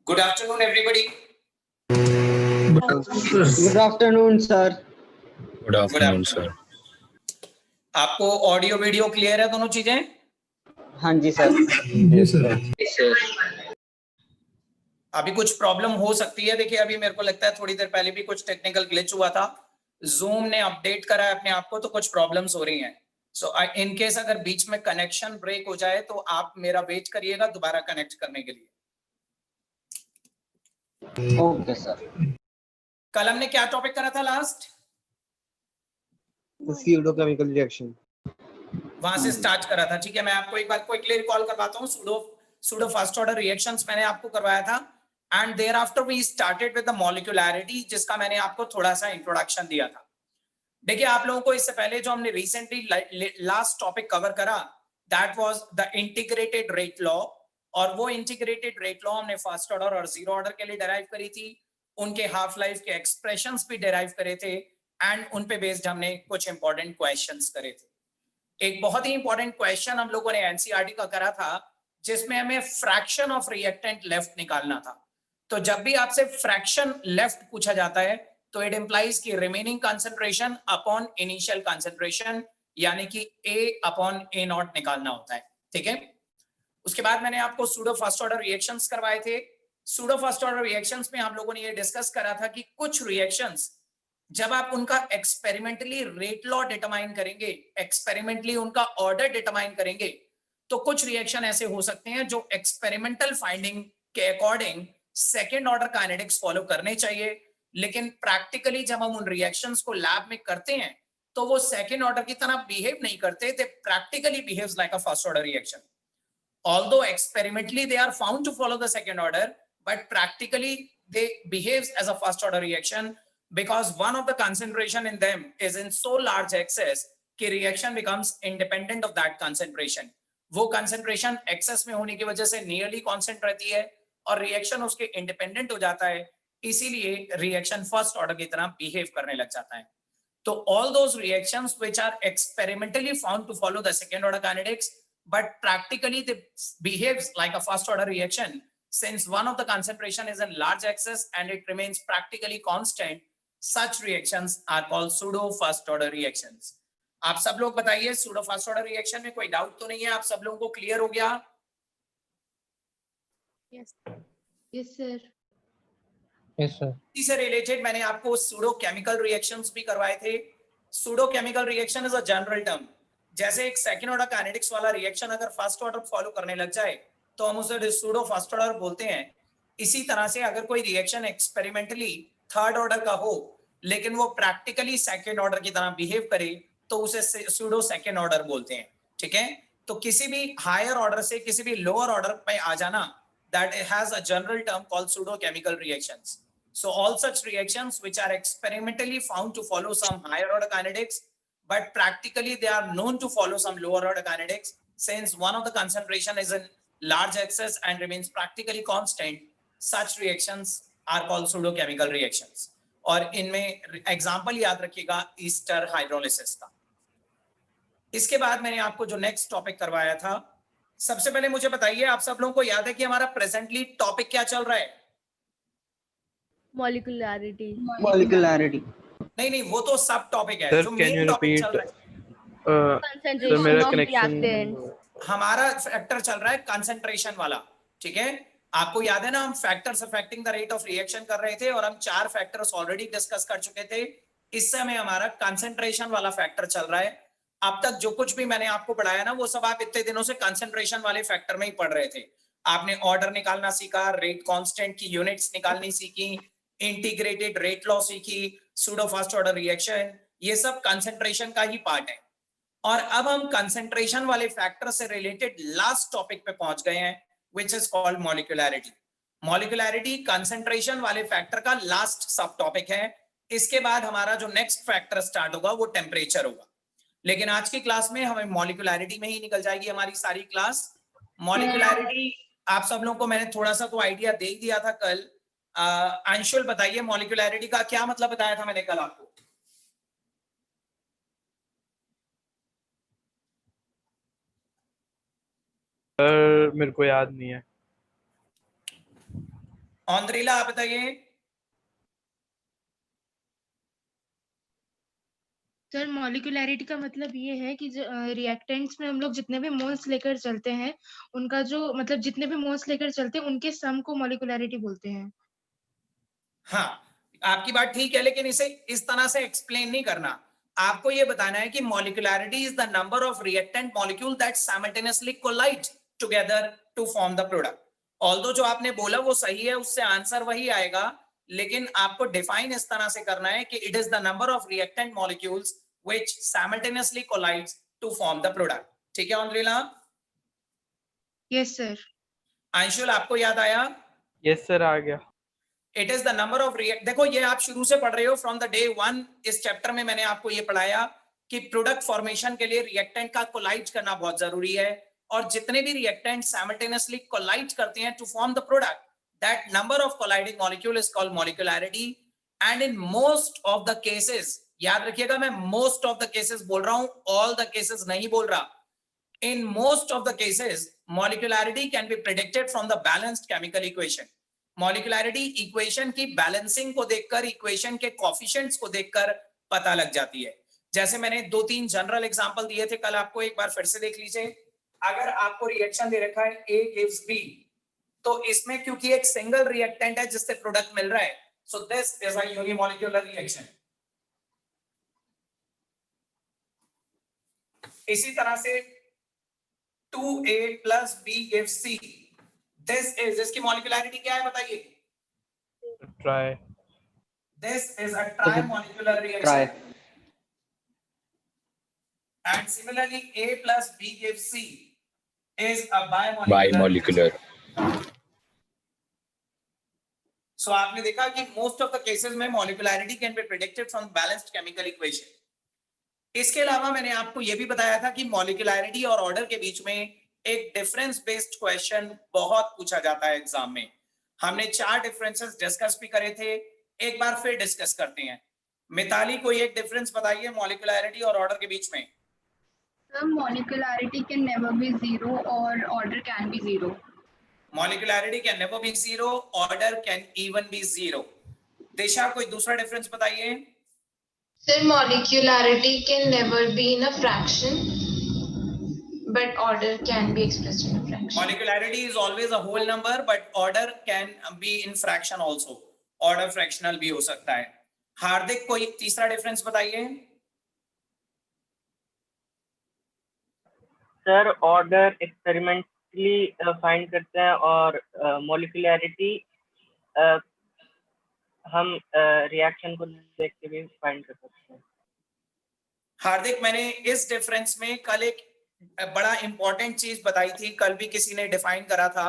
Good afternoon, everybody. Good afternoon, sir. Good afternoon, sir. आपको audio video clear है दोनों चीजें? हाँ जी सर। Yes, sir. अभी कुछ प्रॉब्लम हो सकती है। देखिए अभी मेरे को लगता है थोड़ी देर पहले भी कुछ टेक्निकल ग्लिच हुआ था। जूम ने अपडेट करा है अपने आप को, तो कुछ प्रॉब्लम्स हो रही हैं। सो इन केस अगर बीच में कनेक्शन ब्रेक हो जाए तो आप मेरा वेट करिएगा दोबारा कनेक्ट करने के लिए। Okay sir. कल हमने क्या टॉपिक करा था लास्ट? Pseudo chemical reaction. वहां से स्टार्ट करा था। ठीक है, मैं आपको एक बार क्विकली रिकॉल करवाता हूँ। सूडो फर्स्ट ऑर्डर रिएक्शंस मैंने आपको करवाया था and thereafter we started with the molecularity, जिसका मैंने आपको थोड़ा सा इंट्रोडक्शन दिया था। देखिए आप लोगों को इससे पहले जो हमने रिसेंटली लास्ट टॉपिक कवर करा that was the integrated rate law, और वो इंटीग्रेटेड रेट लॉ हमने फर्स्ट ऑर्डर और जीरो ऑर्डर के लिए डेराइव करी थी। उनके हाफ लाइफ के एक्सप्रेशंस भी डेराइव करे थे एंड उन पे बेस्ड हमने कुछ इंपॉर्टेंट क्वेश्चंस करे थे। एक बहुत ही इंपॉर्टेंट क्वेश्चन हम लोगों ने एनसीईआरटी का करा था जिसमें हमें फ्रैक्शन ऑफ रिएक्टेंट लेफ्ट निकालना था। तो जब भी आपसे फ्रैक्शन लेफ्ट पूछा जाता है तो इट इंप्लाइज कि remaining concentration upon initial concentration, यानी कि ए अपॉन ए नॉट निकालना होता है। ठीक है, उसके बाद मैंने आपको सूडो फर्स्ट ऑर्डर रिएक्शंस करवाए थे। सूडो फर्स्ट ऑर्डर रिएक्शंस में हम लोगों ने ये डिस्कस करा था कि कुछ रिएक्शंस जब आप उनका एक्सपेरिमेंटली रेट लॉ डिटरमाइन करेंगे, एक्सपेरिमेंटली उनका ऑर्डर डिटरमाइन करेंगे, तो कुछ रिएक्शन ऐसे हो सकते हैं जो एक्सपेरिमेंटल फाइंडिंग के according second order kinetics follow करने चाहिए, लेकिन प्रैक्टिकली जब हम उन रिएक्शंस को लैब में करते हैं तो वो सेकेंड ऑर्डर की तरह बिहेव नहीं करते, they practically behaves like a first order reaction. Although experimentally they are found to follow the second order, but practically they behaves as a first order reaction because one of the concentration in them is in so large excess कि reaction becomes independent of that concentration. वो concentration excess में होने की वजह से nearly constant रहती है और reaction उसके independent हो जाता है, इसीलिए reaction first order की तरह behave करने लग जाता है। तो all those reactions which are experimentally found to follow the second order kinetics but practically they behaves like a first order reaction, since one of the concentration is in large excess and it remains practically constant, such reactions are called pseudo first order reactions. आप सब लोग बताइए pseudo first order reaction में कोई doubt तो नहीं है? आप सब लोगों को क्लियर हो गया? Yes. Yes, sir. Yes sir. इसी से रिलेटेड मैंने आपको सूडो केमिकल रिएक्शंस भी करवाए थे। Pseudo chemical reaction is a general term. जैसे एक सेकंड ऑर्डर काइनेटिक्स वाला रिएक्शन अगर फर्स्ट ऑर्डर फॉलो करने लग जाए तो हम उसे सूडो फर्स्ट ऑर्डर बोलते हैं। इसी तरह से अगर कोई रिएक्शन एक्सपेरिमेंटली थर्ड ऑर्डर का हो लेकिन वो प्रैक्टिकली सेकंड ऑर्डर की तरह बिहेव करे तो उसे सूडो सेकंड ऑर्डर बोलते हैं। ठीक है, तो किसी भी हायर ऑर्डर से किसी भी लोअर ऑर्डर पे आ जाना, that has a general term called pseudo chemical reactions. So all such reactions which are experimentally found to follow some higher order kinetics, but practically they are known to follow some lower order kinetics, since one of the concentration is in large excess and remains practically constant, such reactions are called pseudochemical reactions. और इनमें example याद रखिएगा Easter hydrolysis का। इसके बाद मैंने आपको जो नेक्स्ट टॉपिक करवाया था, सबसे पहले मुझे बताइए आप सब लोगों को याद है कि हमारा प्रेजेंटली टॉपिक क्या चल रहा है? Molecularity. Molecularity. नहीं, वो तो सब टॉपिक है। Sir, जो can main you topic repeat? चल रहा है Concentration मेरा of connection- reactants. हमारा फैक्टर चल रहा है कंसंट्रेशन वाला। ठीक है, आपको याद है ना हम factors affecting the rate of reaction कर रहे थे और हम 4 फैक्टर्स ऑलरेडी डिस्कस कर चुके थे। इस समय हमारा कंसंट्रेशन वाला फैक्टर चल रहा है। अब तक जो कुछ भी मैंने आपको पढ़ाया ना वो सब आप इतने दिनों से कंसंट्रेशन वाले फैक्टर में ही पढ़ रहे थे। आपने ऑर्डर निकालना सीखा, रेट कांस्टेंट की यूनिट्स निकालनी सीखी, इंटीग्रेटेड रेट लॉ सीखी, सूडो फर्स्ट ऑर्डर रिएक्शन, ये सब कंसंट्रेशन का ही पार्ट है। और अब हम कंसंट्रेशन वाले फैक्टर से रिलेटेड लास्ट टॉपिक पे पहुंच गए हैं व्हिच इज कॉल्ड मॉलिक्यूलैरिटी। मॉलिक्यूलैरिटी कंसंट्रेशन वाले फैक्टर का लास्ट सब टॉपिक है। इसके बाद हमारा जो नेक्स्ट फैक्टर स्टार्ट होगा वो टेम्परेचर होगा। लेकिन आज की क्लास में हमें मॉलिक्यूलैरिटी में ही निकल जाएगी हमारी सारी क्लास। मॉलिक्यूलैरिटी आप सब लोगों को मैंने थोड़ा सा तो आइडिया दे ही दिया था कल। अंशुल बताइए मॉलिक्यूलैरिटी का क्या मतलब बताया था मैंने कल आपको? सर मेरे को याद नहीं है। ऑन्द्रेला आप बताइए। सर मॉलिक्यूलैरिटी का मतलब ये है कि रिएक्टेंट्स में हम लोग जितने भी मोल्स लेकर चलते हैं उनका जो मतलब जितने भी मोल्स लेकर चलते हैं उनके सम को मॉलिक्यूलैरिटी बोलते हैं। हाँ, आपकी बात ठीक है, लेकिन इसे इस तरह से एक्सप्लेन नहीं करना। आपको ये बताना है कि molecularity is the number of reactant molecule that simultaneously collide together to form the product. Although जो आपने बोला वो सही है, उससे आंसर वही आएगा, लेकिन आपको डिफाइन इस तरह से करना है कि it is the number of reactant molecules which simultaneously collides to form the product. ठीक है ऑन्द्रेला? Yes sir. अंशुल आपको याद आया? यस सर, आ गया। It is the number of react. देखो ये आप शुरू से पढ़ रहे हो, फ्रॉम द डे वन इस चैप्टर में मैंने आपको ये पढ़ाया कि प्रोडक्ट फॉर्मेशन के लिए रिएक्टेंट का कोलाइड करना बहुत जरूरी है, और जितने भी रिएक्टेंट साइमल्टेनियसली कोलाइड करते हैं to form the product, that number of colliding molecule is called molecularity. And in most of the cases, याद रखिएगा मैं मोस्ट ऑफ द केसेस बोल रहा हूं, ऑल द केसेस नहीं बोल रहा। In most of the cases, molecularity can be predicted from the balanced chemical equation. Molecularity equation की balancing को देखकर, equation के coefficients को देखकर पता लग जाती है। जैसे मैंने 2-3 जनरल एग्जांपल दिए थे कल, आपको एक बार फिर से देख लीजिए। अगर आपको रिएक्शन दे रखा है A gives B, तो इसमें क्योंकि एक सिंगल रिएक्टेंट है जिससे प्रोडक्ट मिल रहा है, so this is a unimolecular reaction. इसी तरह से 2A plus B gives C. This is, इसकी मॉलिक्यूलैरिटी क्या है बताइए? Try. This is a trimolecular reaction. Try. And similarly, A plus B gives C is a bimolecular. Bimolecular. So आपने देखा कि most of the cases में molecularity can be predicted from balanced chemical equation. इसके अलावा मैंने आपको यह भी बताया था कि मॉलिक्यूलैरिटी और ऑर्डर के बीच में एक डिफरेंस बेस्ड क्वेश्चन बहुत पूछा जाता है एग्जाम में। हमने 4 डिफरेंसेस डिस्कस भी करे थे, एक बार फिर डिस्कस करते हैं। मिताली कोई एक डिफरेंस बताइए मॉलिक्यूलैरिटी और ऑर्डर के बीच में। Sir, molecularity can never be zero or order can be zero. Molecularity can never be zero, order can even be zero. Disha कोई दूसरा डिफरेंस बताइए। Sir, molecularity can never be in a fraction, but order can be expressed in a fraction. Molecularity is always a whole number, but order can be in fraction also. Order fractional भी हो सकता है। हार्दिक कोई तीसरा difference बताइए। Sir, order experimentally find करते हैं और मॉलिक्यूलैरिटी हम रिएक्शन को देख के भी फाइंड कर सकते हैं। हार्दिक, मैंने इस डिफरेंस में कल एक बड़ा इंपॉर्टेंट चीज बताई थी, कल भी किसी ने डिफाइन करा था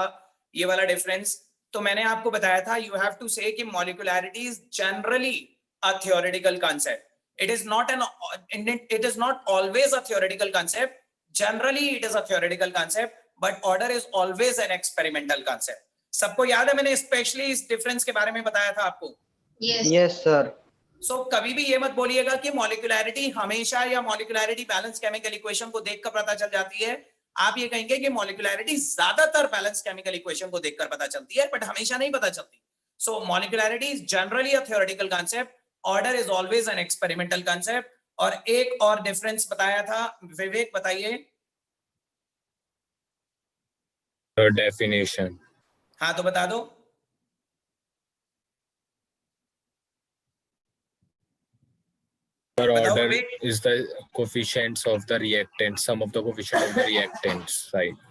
ये वाला डिफरेंस। तो मैंने आपको बताया था यू हैव टू से कि molecularity is generally a theoretical concept. It is not always a theoretical concept. Generally it is a theoretical concept, but order is always an experimental concept. सबको याद है मैंने स्पेशली इस difference के बारे में बताया था आपको। Yes. Yes, sir. सो कभी भी ये मत बोलिएगा कि मॉलिक्यूलैरिटी हमेशा या मॉलिक्यूलैरिटी बैलेंस केमिकल इक्वेशन को देखकर पता चल जाती है। आप ये कहेंगे कि मॉलिक्यूलैरिटी ज्यादातर बैलेंस केमिकल इक्वेशन को देखकर पता चलती है, बट हमेशा नहीं पता चलती। So molecularity is generally a theoretical concept, order is always an experimental concept. और एक और डिफरेंस बताया था, विवेक बताइए। Definition. हाँ तो बता दो। For बताओ order Vivek. is the coefficients of the reactants, sum of the coefficient of the reactants, right?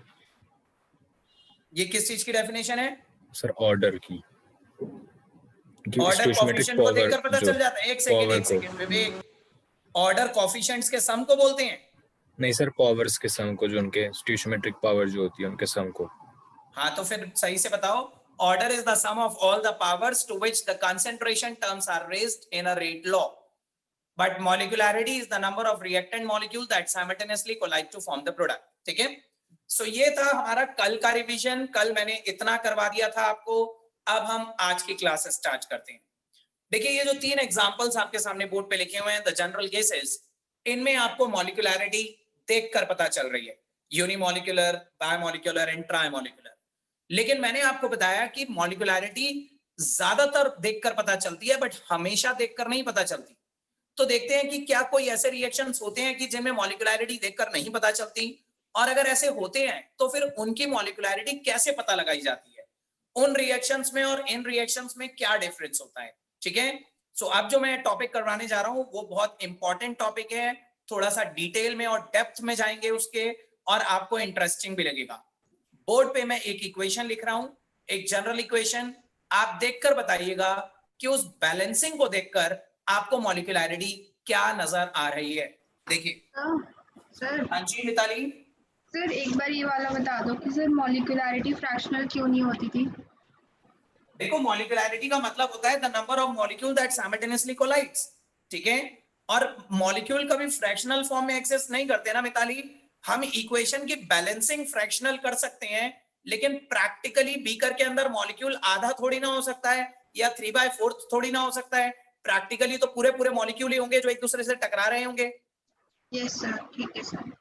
ये किस चीज की डेफिनेशन है? Sir, order की। ऑर्डर कोफिशिएंट को देखकर पता चल जाता है। एक सेकंड विवेक, ऑर्डर कोफिशिएंट्स के सम को बोलते हैं? नहीं सर, पावर्स के सम को, जो उनके स्टियोमेट्रिक पावर जो होती है उनके सम को। हाँ तो फिर सही से बताओ। Order is the sum of all the powers to which the concentration terms are raised in a rate law, but molecularity is the number of reactant molecule that simultaneously collide to form the product. ठीक है, सो ये था हमारा कल का revision. कल मैंने इतना करवा दिया था आपको। अब हम आज की क्लास स्टार्ट करते हैं। देखिए ये जो 3 एग्जांपल्स आपके सामने बोर्ड पे लिखे हुए हैं, द जनरल केसेस, इनमें आपको मॉलिक्यूलैरिटी देखकर पता चल रही है, यूनिमॉलिक्यूलर, बायमॉलिक्यूलर एंड ट्राइमॉलिक्यूलर। लेकिन मैंने आपको बताया कि मॉलिक्यूलैरिटी ज्यादातर देखकर पता चलती है, बट हमेशा देखकर नहीं पता चलती। तो देखते हैं कि क्या कोई ऐसे रिएक्शंस होते हैं कि जिनमें मॉलिक्यूलैरिटी देखकर नहीं पता चलती, और अगर ऐसे होते हैं तो फिर उनकी मॉलिक्यूलैरिटी कैसे पता लगाई जाती है, उन रिएक्शंस में और इन रिएक्शंस में क्या डिफरेंस होता है। ठीक है, सो अब जो मैं टॉपिक करवाने जा रहा हूं वो बहुत इंपॉर्टेंट टॉपिक है, थोड़ा सा डिटेल में और डेप्थ में जाएंगे उसके, और आपको इंटरेस्टिंग भी लगेगा। बोर्ड पे मैं एक इक्वेशन लिख रहा हूं, एक जनरल इक्वेशन, आप देखकर बताइएगा कि उस बैलेंसिंग को देखकर आपको मॉलिक्यूलैरिटी क्या नजर आ रही है। देखिए सर हाँ जी मिताली। सर एक बार ये वाला बता दो कि सर मॉलिक्यूलैरिटी फ्रैक्शनल क्यों नहीं होती थी? देखो मॉलिक्यूलैरिटी का मतलब होता है the number of molecule that simultaneously collides. ठीक है, और मॉलिक्यूल कभी फ्रैक्शनल फॉर्म में एक्सिस्ट नहीं करते ना मिताली। हम इक्वेशन की बैलेंसिंग फ्रैक्शनल कर सकते हैं, लेकिन प्रैक्टिकली बीकर के अंदर मॉलिक्यूल आधा थोड़ी ना हो सकता है, या 3/4 थोड़ी ना हो सकता है। प्रैक्टिकली तो पूरे पूरे मॉलिक्यूल ही होंगे जो एक दूसरे से टकरा रहे होंगे। यस सर, ठीक है सर।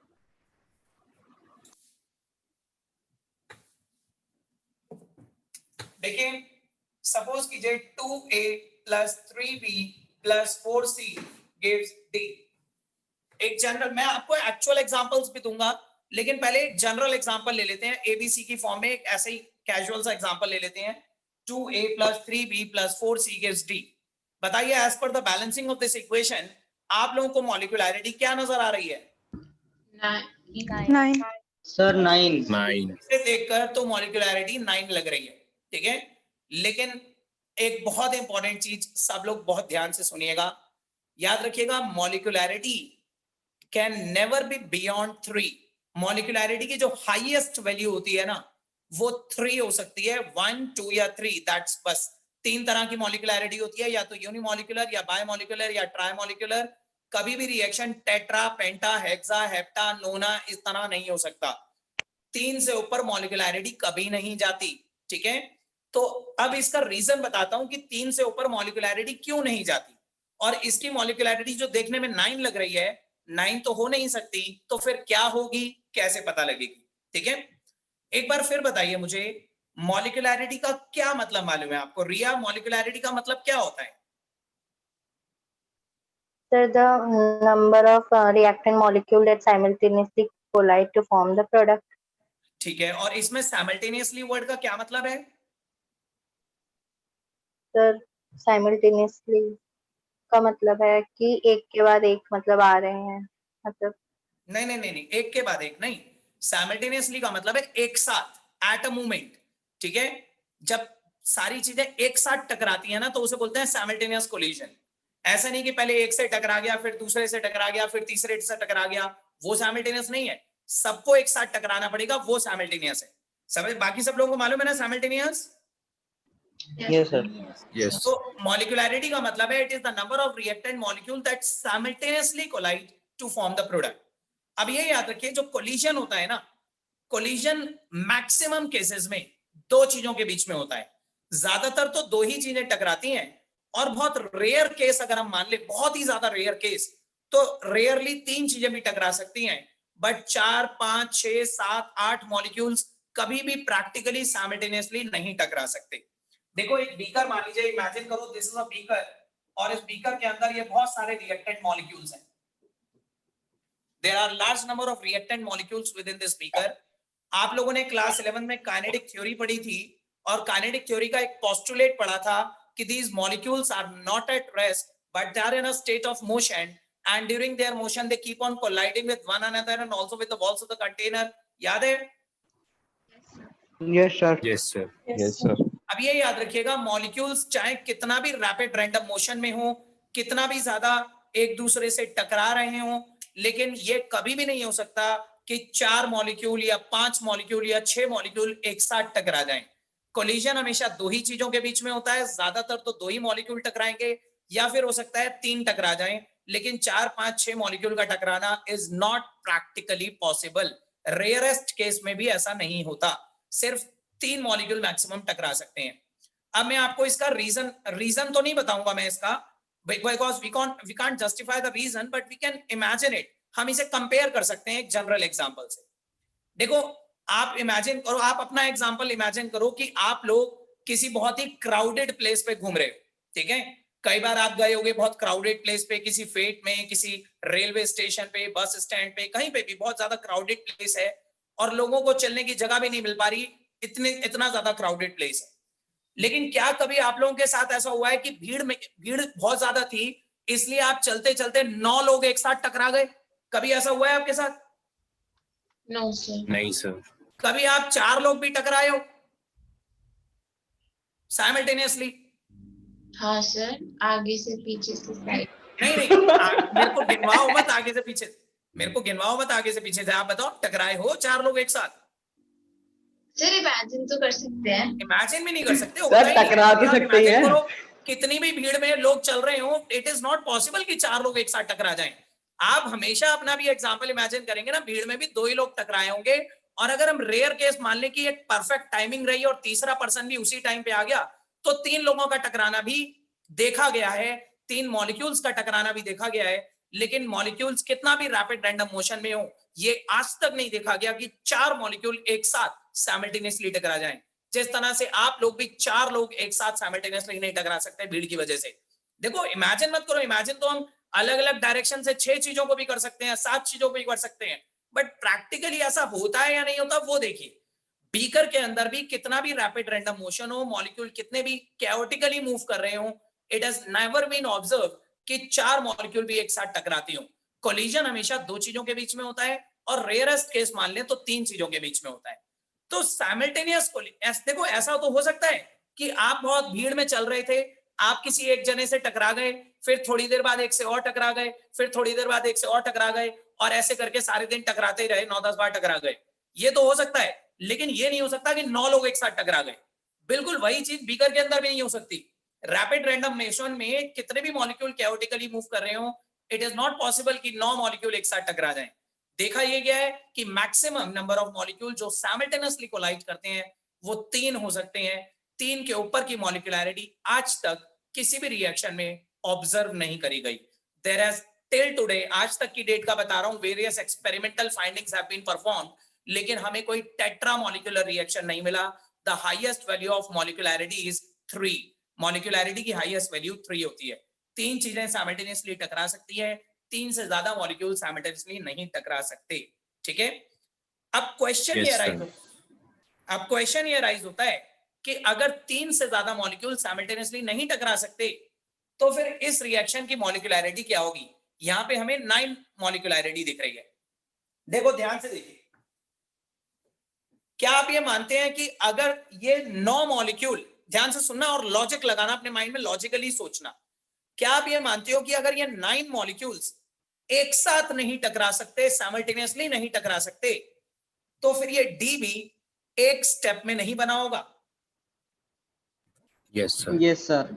देखिए सपोज कीजिए 2a + 3b + 4c gives d। एक जनरल, मैं आपको एक्चुअल एग्जांपल्स भी दूंगा, लेकिन पहले एक जनरल एग्जांपल ले लेते हैं एबीसी की फॉर्म में, एक ऐसे ही कैजुअल सा एग्जांपल ले लेते हैं। 2a + 3b + 4c gives d। बताइए as per the balancing of this equation आप लोगों को मॉलिक्यूलैरिटी क्या नजर आ रही है? 9. सर 9। 9. इसे देखकर तो मॉलिक्यूलैरिटी 9 लग रही है। ठीक है, लेकिन एक बहुत इंपॉर्टेंट चीज सब लोग बहुत ध्यान से सुनिएगा, याद रखिएगा, मॉलिक्यूलैरिटी can never B beyond 3। Molecularity की जो हाईएस्ट वैल्यू होती है ना वो 3 हो सकती है, 1, 2 या 3, दैट्स बस। 3 तरह की मॉलिक्यूलैरिटी होती है, या तो यूनिमॉलिक्यूलर या बायमॉलिक्यूलर या ट्राइमॉलिक्यूलर। कभी भी रिएक्शन टेट्रा, पेंटा, हेक्सा, हेप्टा, नोना इस तरह नहीं हो सकता। 3 से ऊपर मॉलिक्यूलैरिटी कभी नहीं जाती। ठीक है, तो अब इसका रीजन बताता हूं कि 3 से ऊपर मॉलिक्यूलैरिटी क्यों नहीं जाती, और इसकी मॉलिक्यूलैरिटी जो देखने में 9 लग रही है, 9 तो हो नहीं सकती, तो फिर क्या होगी, कैसे पता लगेगी? ठीक है, एक बार फिर बताइए मुझे, मॉलिक्यूलैरिटी का क्या मतलब मालूम है आपको? रिया, मॉलिक्यूलैरिटी का मतलब क्या होता है? Sir, the number of reactant molecule that simultaneously collide to form the product. ठीक है, और इसमें साइमल्टेनियसली वर्ड का क्या मतलब है? Sir, simultaneously का मतलब है कि एक के बाद एक मतलब आ रहे हैं, मतलब नहीं नहीं नहीं नहीं, एक के बाद एक नहीं। साइमल्टेनियसली का मतलब है एक साथ, एट अ मोमेंट। ठीक है, जब सारी चीजें एक साथ टकराती है ना तो उसे बोलते हैं साइमल्टेनियस कोलिजन। ऐसा नहीं कि पहले एक से टकरा गया, फिर दूसरे से टकरा गया, फिर तीसरे से टकरा गया, वो साइमल्टेनियस नहीं है। सबको एक साथ टकराना पड़ेगा, वो साइमल्टेनियस है। समझ? बाकी सब लोगों को मालूम है ना साइमल्टेनियस? Yes sir. Yes. तो मॉलिक्यूलैरिटी का मतलब है it is the number of reactant molecule that simultaneously collide to form the product. अब ये याद रखिए, जो कोलिजन होता है ना, कोलिजन मैक्सिमम केसेस में 2 चीजों के बीच में होता है। ज्यादातर तो 2 ही चीजें टकराती हैं, और बहुत रेयर केस अगर हम मान ले, बहुत ही ज्यादा रेयर केस, तो रेयरली 3 चीजें भी टकरा सकती हैं, बट 4, 5, 6, 7, 8 मॉलिक्यूल्स कभी भी प्रैक्टिकली साइमल्टेनियसली नहीं टकरा सकते। देखो एक बीकर मान लीजिए, इमेजिन करो दिस इज अ बीकर, और इस बीकर के अंदर ये बहुत सारे रिएक्टेंट मॉलिक्यूल्स हैं। There are large number of reactant molecules within this beaker. आप लोगों ने क्लास 11 में काइनेटिक थ्योरी पढ़ी थी, और काइनेटिक थ्योरी का एक पोस्टुलेट पढ़ा था कि these molecules are not at rest but they are in a state of motion, and during their motion they keep on colliding with one another and also with the walls of the container. याद है? Yes sir. Yes, sir. Yes, sir. अब ये याद रखिएगा, molecules चाहे कितना भी rapid random motion में हो, कितना भी ज्यादा एक दूसरे से टकरा रहे हो, लेकिन ये कभी भी नहीं हो सकता कि 4 मॉलिक्यूल या 5 मॉलिक्यूल या 6 मॉलिक्यूल एक साथ टकरा जाएं। कोलिजन हमेशा 2 ही चीजों के बीच में होता है, ज्यादातर तो 2 ही मॉलिक्यूल टकराएंगे, या फिर हो सकता है 3 टकरा जाएं, लेकिन 4, 5, 6 मॉलिक्यूल का टकराना is not practically possible. Rarest case में भी ऐसा नहीं होता, सिर्फ 3 मॉलिक्यूल मैक्सिमम टकरा सकते हैं। अब मैं आपको इसका रीजन तो नहीं बताऊंगा मैं इसका, because we can't justify the reason but we can imagine it। हम इसे कंपेयर कर सकते हैं एक जनरल एग्जांपल से। देखो आप इमेजिन करो, आप अपना एग्जांपल इमेजिन करो कि आप लोग किसी बहुत ही क्राउडेड प्लेस पे घूम रहे हो, ठीक है, कई बार आप गए होंगे बहुत क्राउडेड प्लेस पे, किसी फेट में, किसी रेलवे स्टेशन पे, बस स्टैंड पे, कहीं पे भी बहुत ज्यादा क्राउडेड प्लेस है और लोगों को चलने की जगह भी नहीं मिल पा रही, इतना ज्यादा क्राउडेड प्लेस है। लेकिन क्या कभी आप लोगों के साथ ऐसा हुआ है कि भीड़ बहुत ज्यादा थी, इसलिए आप चलते चलते 9 लोग एक साथ टकरा गए? कभी ऐसा हुआ है आपके साथ? No, sir. नहीं सर। कभी आप 4 लोग भी टकराए हो साइमल्टेनियसली? हाँ सर, आगे से पीछे से साइड। नहीं मेरे को गिनवाओ मत आगे से पीछे, मेरे को गिनवाओ मत आगे से पीछे से, आप बताओ टकराए हो 4 लोग एक साथ? सर इमेजिन तो कर सकते हैं। इमेजिन भी नहीं कर सकते हो सर, टकरा भी सकते ही हैं। कितनी भी भीड़ में लोग चल रहे हो, इट इज नॉट पॉसिबल कि 4 लोग एक साथ टकरा जाएं। आप हमेशा अपना भी एग्जांपल इमेजिन करेंगे ना, भीड़ में भी 2 ही लोग टकराए होंगे, और अगर हम रेयर केस मान लें कि एक परफेक्ट टाइमिंग रही और तीसरा पर्सन भी उसी टाइम पे आ गया, तो 3 लोगों का टकराना भी देखा गया है, 3 मॉलिक्यूल्स का टकराना भी देखा गया है। लेकिन मॉलिक्यूल्स कितना भी रैपिड रैंडम मोशन में हो, ये आज तक नहीं देखा गया कि 4 मॉलिक्यूल एक साथ साइमल्टेनियसली टकरा जाएं। जिस तरह से आप लोग भी 4 लोग एक साथ साइमल्टेनियसली नहीं टकरा सकते भीड़ की वजह से। देखो इमेजिन मत करो, इमेजिन तो हम अलग अलग डायरेक्शन से 6 चीजों को भी कर सकते हैं, 7 चीजों को भी कर सकते हैं, बट प्रैक्टिकली ऐसा होता है या नहीं होता वो देखिए। बीकर के अंदर भी कितना भी रैपिड रैंडम मोशन हो, मॉलिक्यूल कितने भी कैओटिकली मूव कर रहे हो, it has never been observe कि 4 मॉलिक्यूल भी एक साथ टकराती हो। कोलिजन हमेशा 2 चीजों के बीच में होता है, और रेयरेस्ट केस मान ले तो 3 चीजों के बीच में होता है। तो साइमल्टेनियस देखो ऐसा तो हो सकता है कि आप बहुत भीड़ में चल रहे थे, आप किसी एक जने से टकरा गए, फिर थोड़ी देर बाद एक से और टकरा गए, फिर थोड़ी देर बाद एक से और टकरा गए, और ऐसे करके सारे दिन टकराते ही रहे, 9-10 बार टकरा गए। ये तो हो सकता है, लेकिन ये नहीं हो सकता कि 9 लोग एक साथ टकरा गए। बिल्कुल वही चीज बीकर के अंदर भी नहीं हो सकती। रैपिड रैंडम मोशन में कितने भी मॉलिक्यूल कैओटिकली मूव कर रहे हो, इट इज नॉट पॉसिबल कि 9 मॉलिक्यूल एक साथ टकरा जाएं। देखा ये गया है कि मैक्सिमम नंबर ऑफ मॉलिक्यूल जो साइमल्टेनियसली कोलाइड करते हैं वो 3 हो सकते हैं। 3 के ऊपर की मॉलिक्यूलैरिटी आज तक किसी भी रिएक्शन में ऑब्जर्व नहीं करी गई। देयर हैज टिल टुडे, आज तक की डेट का बता रहा हूं, various experimental findings have been performed, लेकिन हमें कोई टेट्रा मॉलिक्यूलर रिएक्शन नहीं मिला। The highest value of molecularity is 3। Molecularity की हाईएस्ट वैल्यू 3 होती है। 3 चीजें साइमल्टेनियसली टकरा सकती है, 3 से ज्यादा मॉलिक्यूल साइमल्टेनियसली नहीं टकरा सकते। ठीक है, अब क्वेश्चन ये राइज होता है कि अगर 3 से ज्यादा मॉलिक्यूल साइमल्टेनियसली नहीं टकरा सकते, तो फिर इस रिएक्शन की मॉलिक्यूलैरिटी क्या होगी? यहां पे हमें 9 मॉलिक्यूलैरिटी दिख रही है। देखो ध्यान से देखिए, क्या आप ये मानते हैं कि अगर ये 9 मॉलिक्यूल, ध्यान से सुनना और लॉजिक लगाना अपने माइंड में, लॉजिकली सोचना, क्या आप ये मानते हो कि अगर ये 9 मॉलिक्यूल्स एक साथ नहीं टकरा सकते, साइमल्टेनियसली नहीं टकरा सकते, तो फिर ये डी भी एक स्टेप में नहीं बना होगा? Yes sir. Yes sir.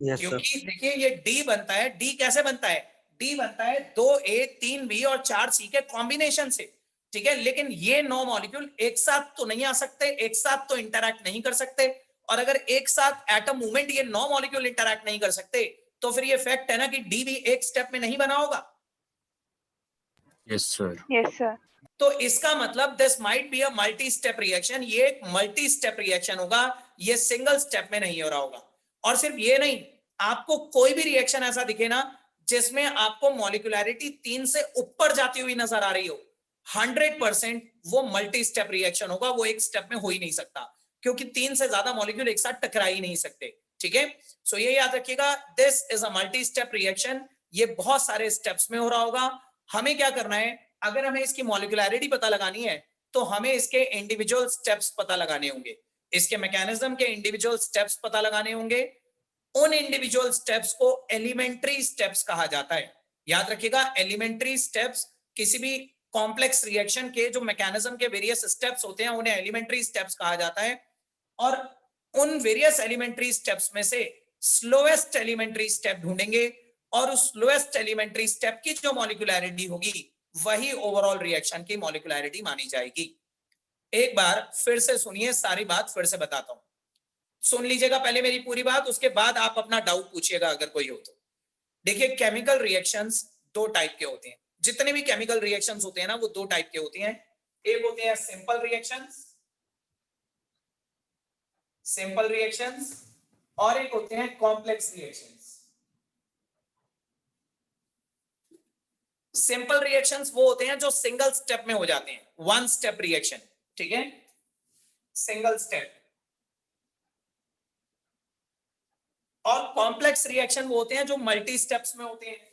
Yes sir. क्योंकि देखिए ये डी बनता है, डी कैसे बनता है? डी बनता है 2A 3B और 4C के कॉम्बिनेशन से, ठीक है। लेकिन ये 9 मॉलिक्यूल एक साथ तो नहीं आ सकते, एक साथ तो इंटरैक्ट नहीं कर सकते, और अगर एक साथ एटम मूवमेंट ये 9 मॉलिक्यूल इंटरैक्ट नहीं कर सकते, तो फिर ये फैक्ट है ना कि डी भी एक स्टेप में नहीं बना होगा। Yes sir. Yes sir. तो इसका मतलब this might be a multi step reaction, ये एक मल्टी स्टेप रिएक्शन होगा, ये सिंगल स्टेप में नहीं हो रहा होगा। और सिर्फ ये नहीं, आपको कोई भी रिएक्शन ऐसा दिखे ना जिसमें आपको मॉलिक्यूलैरिटी 3 से ऊपर जाती हुई नजर आ रही हो, 100% वो मल्टी स्टेप रिएक्शन होगा, वो एक स्टेप में हो ही नहीं सकता, क्योंकि 3 से ज्यादा मॉलिक्यूल एक साथ टकरा ही नहीं सकते। ठीक है, सो ये याद रखिएगा, this is a multi step reaction, ये बहुत सारे स्टेप्स में हो रहा होगा। हमें क्या करना है, अगर हमें इसकी मॉलिक्यूलैरिटी पता लगानी है तो हमें इसके इंडिविजुअल स्टेप्स पता लगाने होंगे, इसके मैकेनिज्म के इंडिविजुअल स्टेप्स पता लगाने होंगे। उन इंडिविजुअल स्टेप्स को एलिमेंट्री स्टेप्स कहा जाता है। याद रखिएगा, एलिमेंट्री स्टेप्स, किसी भी कॉम्प्लेक्स रिएक्शन के जो मैकेनिज्म के वेरियस स्टेप्स होते हैं उन्हें एलिमेंट्री स्टेप्स कहा जाता है। और उन वेरियस एलिमेंट्री स्टेप्स में से स्लोएस्ट एलिमेंट्री स्टेप ढूंढेंगे, और उस स्लोएस्ट एलिमेंट्री स्टेप की जो मॉलिक्यूलैरिटी होगी वही ओवरऑल रिएक्शन की मॉलिक्यूलैरिटी मानी जाएगी। एक बार फिर से सुनिए, सारी बात फिर से बताता हूं, सुन लीजिएगा पहले मेरी पूरी बात, उसके बाद आप अपना डाउट पूछिएगा अगर कोई हो तो। देखिए, केमिकल रिएक्शंस 2 टाइप के होते हैं, जितने भी केमिकल रिएक्शंस होते हैं ना वो 2 टाइप के होते हैं। एक होते हैं सिंपल रिएक्शंस, सिंपल रिएक्शंस और एक होते हैं कॉम्प्लेक्स रिएक्शंस। सिंपल रिएक्शंस वो होते हैं जो सिंगल स्टेप में हो जाते हैं, वन स्टेप रिएक्शन, ठीक है, सिंगल स्टेप। और कॉम्प्लेक्स रिएक्शन वो होते हैं जो मल्टी स्टेप्स में होते हैं।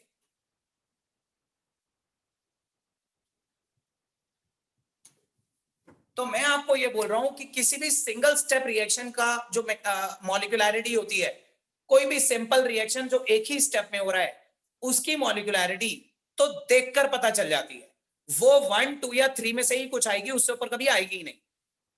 तो मैं आपको ये बोल रहा हूं कि किसी भी सिंगल स्टेप रिएक्शन का जो मॉलिक्यूलैरिटी होती है, कोई भी सिंपल रिएक्शन जो एक ही स्टेप में हो रहा है, उसकी मॉलिक्यूलैरिटी तो देखकर पता चल जाती है। वो 1, 2 या 3 में से ही कुछ आएगी, उससे ऊपर कभी आएगी ही नहीं।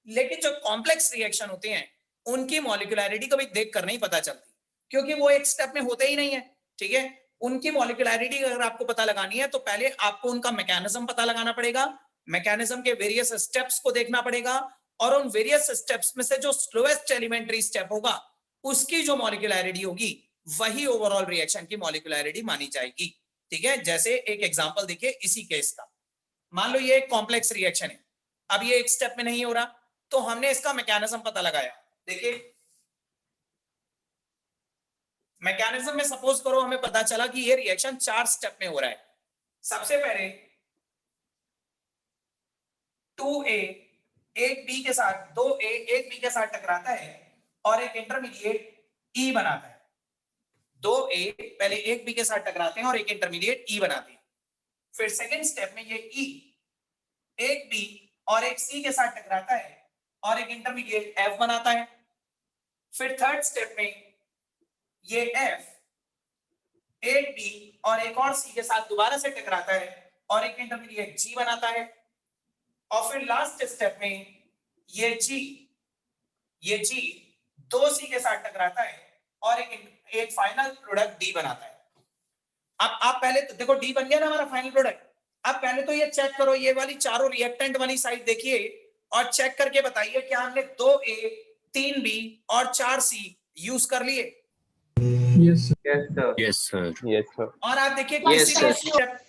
लेकिन जो कॉम्प्लेक्स रिएक्शन होते हैं उनकी मॉलिक्यूलैरिटी कभी देखकर नहीं पता चलती, क्योंकि वो एक स्टेप में होते ही नहीं है, ठीक है। उनकी मॉलिक्यूलैरिटी अगर आपको पता लगानी है तो पहले आपको उनका मैकेनिज्म पता लगाना पड़ेगा, मैकेनिज्म के वेरियस स्टेप्स को देखना पड़ेगा, और उन वेरियस स्टेप्स में से जो स्लोएस्ट एलिमेंट्री स्टेप होगा उसकी जो मॉलिक्यूलैरिटी होगी वही ओवरऑल रिएक्शन की मॉलिक्यूलैरिटी मानी जाएगी, ठीक है। जैसे एक एग्जांपल देखिए इसी केस का, मान लो ये एक कॉम्प्लेक्स रिएक्शन है, अब ये एक स्टेप में नहीं हो रहा, तो हमने इसका मैकेनिज्म पता लगाया। देखिए मैकेनिज्म में सपोज करो हमें पता चला कि ये रिएक्शन 4 स्टेप में हो रहा है। सबसे पहले 2A एक B के साथ, 2A एक B के साथ टकराता है और एक इंटरमीडिएट E बनाता है। 2A पहले एक B के साथ टकराते हैं और एक इंटरमीडिएट E बनाते हैं। फिर सेकंड स्टेप में ये E एक B और एक C के साथ टकराता है और एक इंटरमीडिएट F बनाता है। फिर थर्ड स्टेप में ये F एक B और एक और C के साथ दोबारा से टकराता है और एक इंटरमीडिएट G बनाता है। और फिर लास्ट स्टेप में ये G 2C के साथ टकराता है और एक फाइनल प्रोडक्ट D बनाता है। अब आप पहले तो देखो D बन गया ना हमारा फाइनल प्रोडक्ट। अब पहले तो ये चेक करो, ये वाली चारों रिएक्टेंट वाली साइड देखिए और चेक करके बताइए क्या हमने 2A 3B और 4C यूज कर लिए? Yes sir. Yes, sir. Yes, sir. और आप देखिए Yes, किसी भी स्टेप,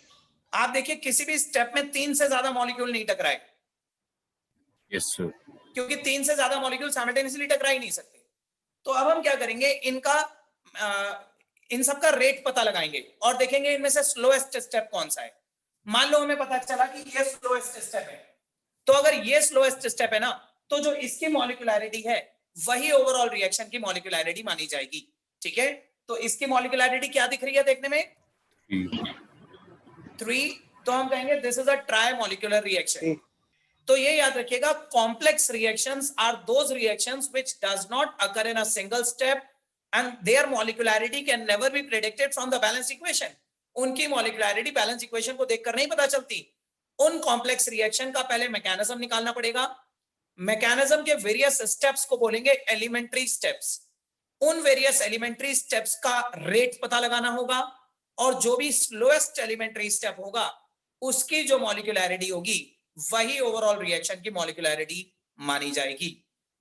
आप देखिए किसी भी स्टेप में 3 से ज्यादा मॉलिक्यूल नहीं टकराए, Yes, sir. क्योंकि 3 से ज्यादा मॉलिक्यूल साइमल्टेनियसली टकरा ही नहीं सकते। तो अब हम क्या करेंगे, इन सब का रेट पता लगाएंगे और देखेंगे इनमें से स्लोएस्ट स्टेप कौन सा है। मान लो हमें पता चला कि ये स्लोएस्ट स्टेप है, तो अगर ये स्लोएस्ट स्टेप है ना, तो जो इसकी मॉलिक्यूलैरिटी है वही ओवरऑल रिएक्शन की मॉलिक्यूलैरिटी मानी जाएगी, ठीक है। तो इसकी मॉलिक्यूलैरिटी क्या दिख रही है देखने में? 3। तो हम कहेंगे this is a trimolecular reaction. तो ये याद रखिएगा, complex reactions are those reactions which does not occur in a single step and their molecularity can never be predicted from the balance equation. उनकी मॉलिक्यूलैरिटी बैलेंस इक्वेशन को देखकर नहीं पता चलती। उन कॉम्प्लेक्स रिएक्शन का पहले मैकेनिज्म निकालना पड़ेगा। मैकेनिज्म के वेरियस स्टेप्स को बोलेंगे एलिमेंट्री स्टेप्स। उन वेरियस एलिमेंट्री स्टेप्स का रेट पता लगाना होगा और जो भी स्लोएस्ट एलिमेंट्री स्टेप होगा उसकी जो मॉलिक्यूलैरिटी होगी वही ओवरऑल रिएक्शन की मॉलिक्यूलैरिटी मानी जाएगी।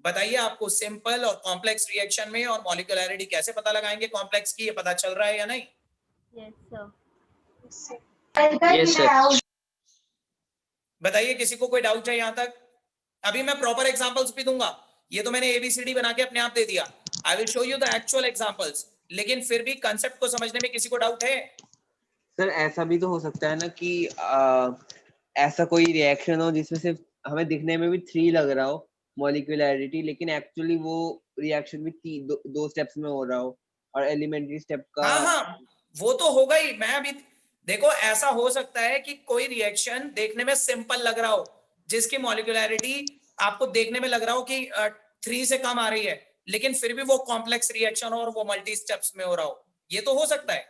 बताइए आपको सिंपल और कॉम्प्लेक्स रिएक्शन में और मॉलिक्यूलैरिटी कैसे पता लगाएंगे कॉम्प्लेक्स की, ये पता चल रहा है या नहीं? Yes sir. बताइए किसी को कोई डाउट है यहाँ तक? अभी मैं प्रॉपर एग्जांपल्स भी दूंगा, ये तो मैंने ABCD बना के अपने आप दे दिया। I will show you the actual examples, लेकिन फिर भी कंसेप्ट को समझने में किसी को डाउट है? सर ऐसा भी तो हो सकता है ना कि ऐसा कोई रिएक्शन हो जिसमें सिर्फ हमें दिखने में भी 3 लग रहा हो मॉलिक्यूलैरिटी, लेकिन एक्चुअली वो रिएक्शन भी 2 स्टेप्स में हो रहा हो और एलिमेंट्री स्टेप का। हाँ, वो तो होगा ही। मैं अभी देखो, ऐसा हो सकता है कि कोई रिएक्शन देखने में सिंपल लग रहा हो, जिसकी मॉलिक्यूलैरिटी आपको देखने में लग रहा हो कि 3 से कम आ रही है, लेकिन फिर भी वो कॉम्प्लेक्स रिएक्शन हो और वो मल्टी स्टेप्स में हो रहा हो, ये तो हो सकता है।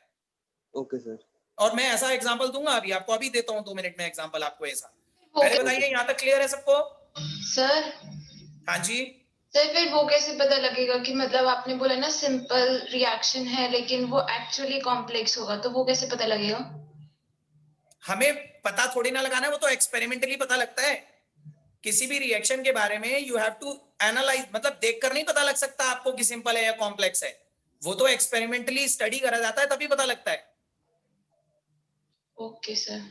Okay sir. और मैं ऐसा एग्जांपल दूंगा अभी आपको, अभी देता हूं 2 मिनट में एग्जांपल आपको ऐसा। पहले बताइए यहाँ तक क्लियर है सबको? सर हाँ जी। सर फिर वो कैसे पता लगेगा कि मतलब आपने बोला ना सिंपल रिएक्शन है लेकिन वो एक्चुअली कॉम्प्लेक्स होगा, तो वो कैसे पता लगेगा? हमें पता थोड़ी ना लगाना है, वो तो एक्सपेरिमेंटली पता लगता है। किसी भी रिएक्शन के बारे में यू हैव टू एनालाइज, मतलब देखकर नहीं पता लग सकता आपको कि सिंपल है या कॉम्प्लेक्स है, वो तो एक्सपेरिमेंटली स्टडी करा जाता है तभी पता लगता है। Okay sir.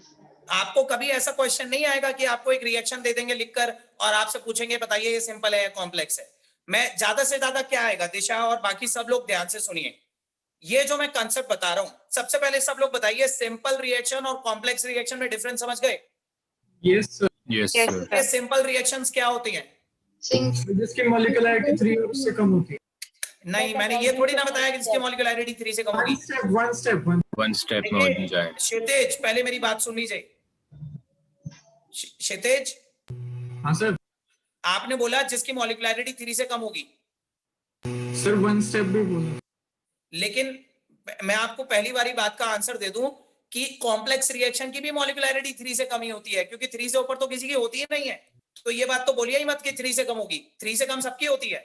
आपको कभी ऐसा क्वेश्चन नहीं आएगा कि आपको एक रिएक्शन दे देंगे लिखकर और आपसे पूछेंगे बताइए ये सिंपल है या कॉम्प्लेक्स है। मैं ज्यादा से ज्यादा क्या आएगा, दिशा और बाकी सब लोग ध्यान से सुनिए, ये जो मैं कंसेप्ट बता रहा हूं, सबसे पहले सब लोग बताइए सिंपल रिएक्शन और कॉम्प्लेक्स रिएक्शन में डिफरेंस समझ गए? Yes, sir. ये सिंपल रिएक्शंस क्या होती हैं? जिसकी मॉलिक्यूलरिटी 3 से कम होती है। नहीं, मैंने ये थोड़ी ना बताया कि जिसकी मॉलिक्यूलरिटी 3 से कम होगी। One step में हो जाए। क्षितिज, पहले मेरी बात सुन लीजिए। क्षितिज, हाँ सर। आपने बोला जिसकी मॉलिक्यूलरिटी 3 से कम होगी। सर 1 स्टेप भी बोला। लेकिन मैं आपको पहली बारी बात का आंसर दे दूं कि कॉम्प्लेक्स रिएक्शन की भी मॉलिक्यूलरिटी 3 से कम ही होती है, क्योंकि 3 से ऊपर तो किसी की होती ही नहीं है। तो ये बात तो बोलिए ही मत कि 3 से कम होगी, 3 से कम सबकी होती है।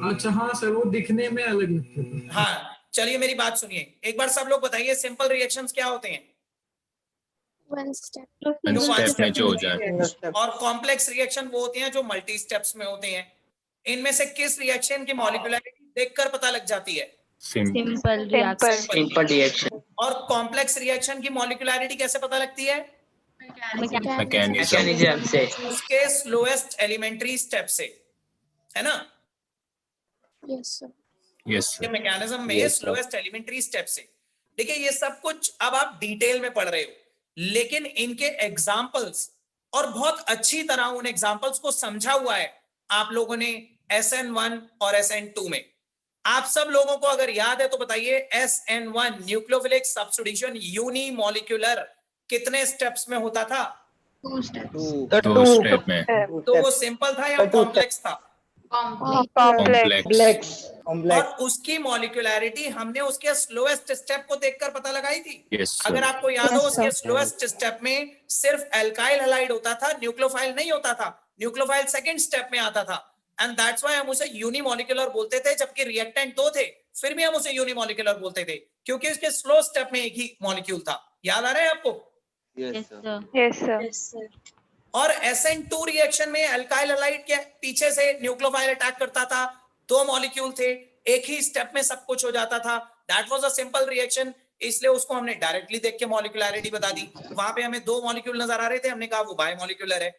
अच्छा हाँ सर, वो दिखने में अलग लगते हैं। हाँ, चलिए मेरी बात सुनिए एक बार, सब लोग बताइए सिंपल रिएक्शंस क्या होते हैं? One step में जो हो जाए। और कॉम्प्लेक्स रिएक्शन वो होती हैं जो मल्टी स्टेप्स में होते हैं। इनमें से किस रिएक्शन की मॉलिक्यूलरिटी देखकर पता लग जाती है? Simple reaction. और कॉम्प्लेक्स रिएक्शन की मॉलिक्यूलरिटी कैसे पता लगती है? mechanism से। उसके स्लोएस्ट एलिमेंट्री स्टेप से, है ना? Yes, ये sir. मैकेनिज्म में Yes, sir. Slowest elementary step से। देखिए ये सब कुछ अब आप डिटेल में पढ़ रहे हो, लेकिन इनके एग्जांपल्स और बहुत अच्छी तरह उन एग्जांपल्स को समझा हुआ है आप लोगों ने SN1 और SN2 में। आप सब लोगों को अगर याद है तो बताइए, SN1 न्यूक्लियोफिलिक सब्स्टिट्यूशन यूनिमॉलिक्यूलर कितने स्टेप्स में होता था? 2 steps. 2 step में। तो वो सिंपल था या कॉम्प्लेक्स था? Complex. और उसकी मॉलिक्यूलरिटी हमने उसके स्लोएस्ट स्टेप को देखकर पता लगाई थी। Yes, sir. अगर आपको याद हो, उसके स्लोएस्ट स्टेप में सिर्फ एल्काइल हैलाइड होता था, न्यूक्लियोफाइल नहीं होता था। न्यूक्लियोफाइल सेकंड स्टेप में आता था, एंड दैट्स व्हाई हम उसे यूनिमॉलिक्यूलर बोलते थे, जबकि रिएक्टेंट 2 थे फिर भी हम उसे यूनिमॉलिक्यूलर बोलते थे, क्योंकि उसके स्लो स्टेप में एक ही मॉलिक्यूल था। याद आ रहा है आपको? Yes sir. और SN2 रिएक्शन में एल्काइल हैलाइड के पीछे से न्यूक्लियोफाइल अटैक करता था, 2 मॉलिक्यूल थे, एक ही स्टेप में सब कुछ हो जाता था। That was a simple reaction, इसलिए उसको हमने डायरेक्टली देख के मॉलिक्यूलरिटी बता दी। वहां पे हमें 2 मॉलिक्यूल नजर आ रहे थे, हमने कहा वो बाय मॉलिक्यूलर है।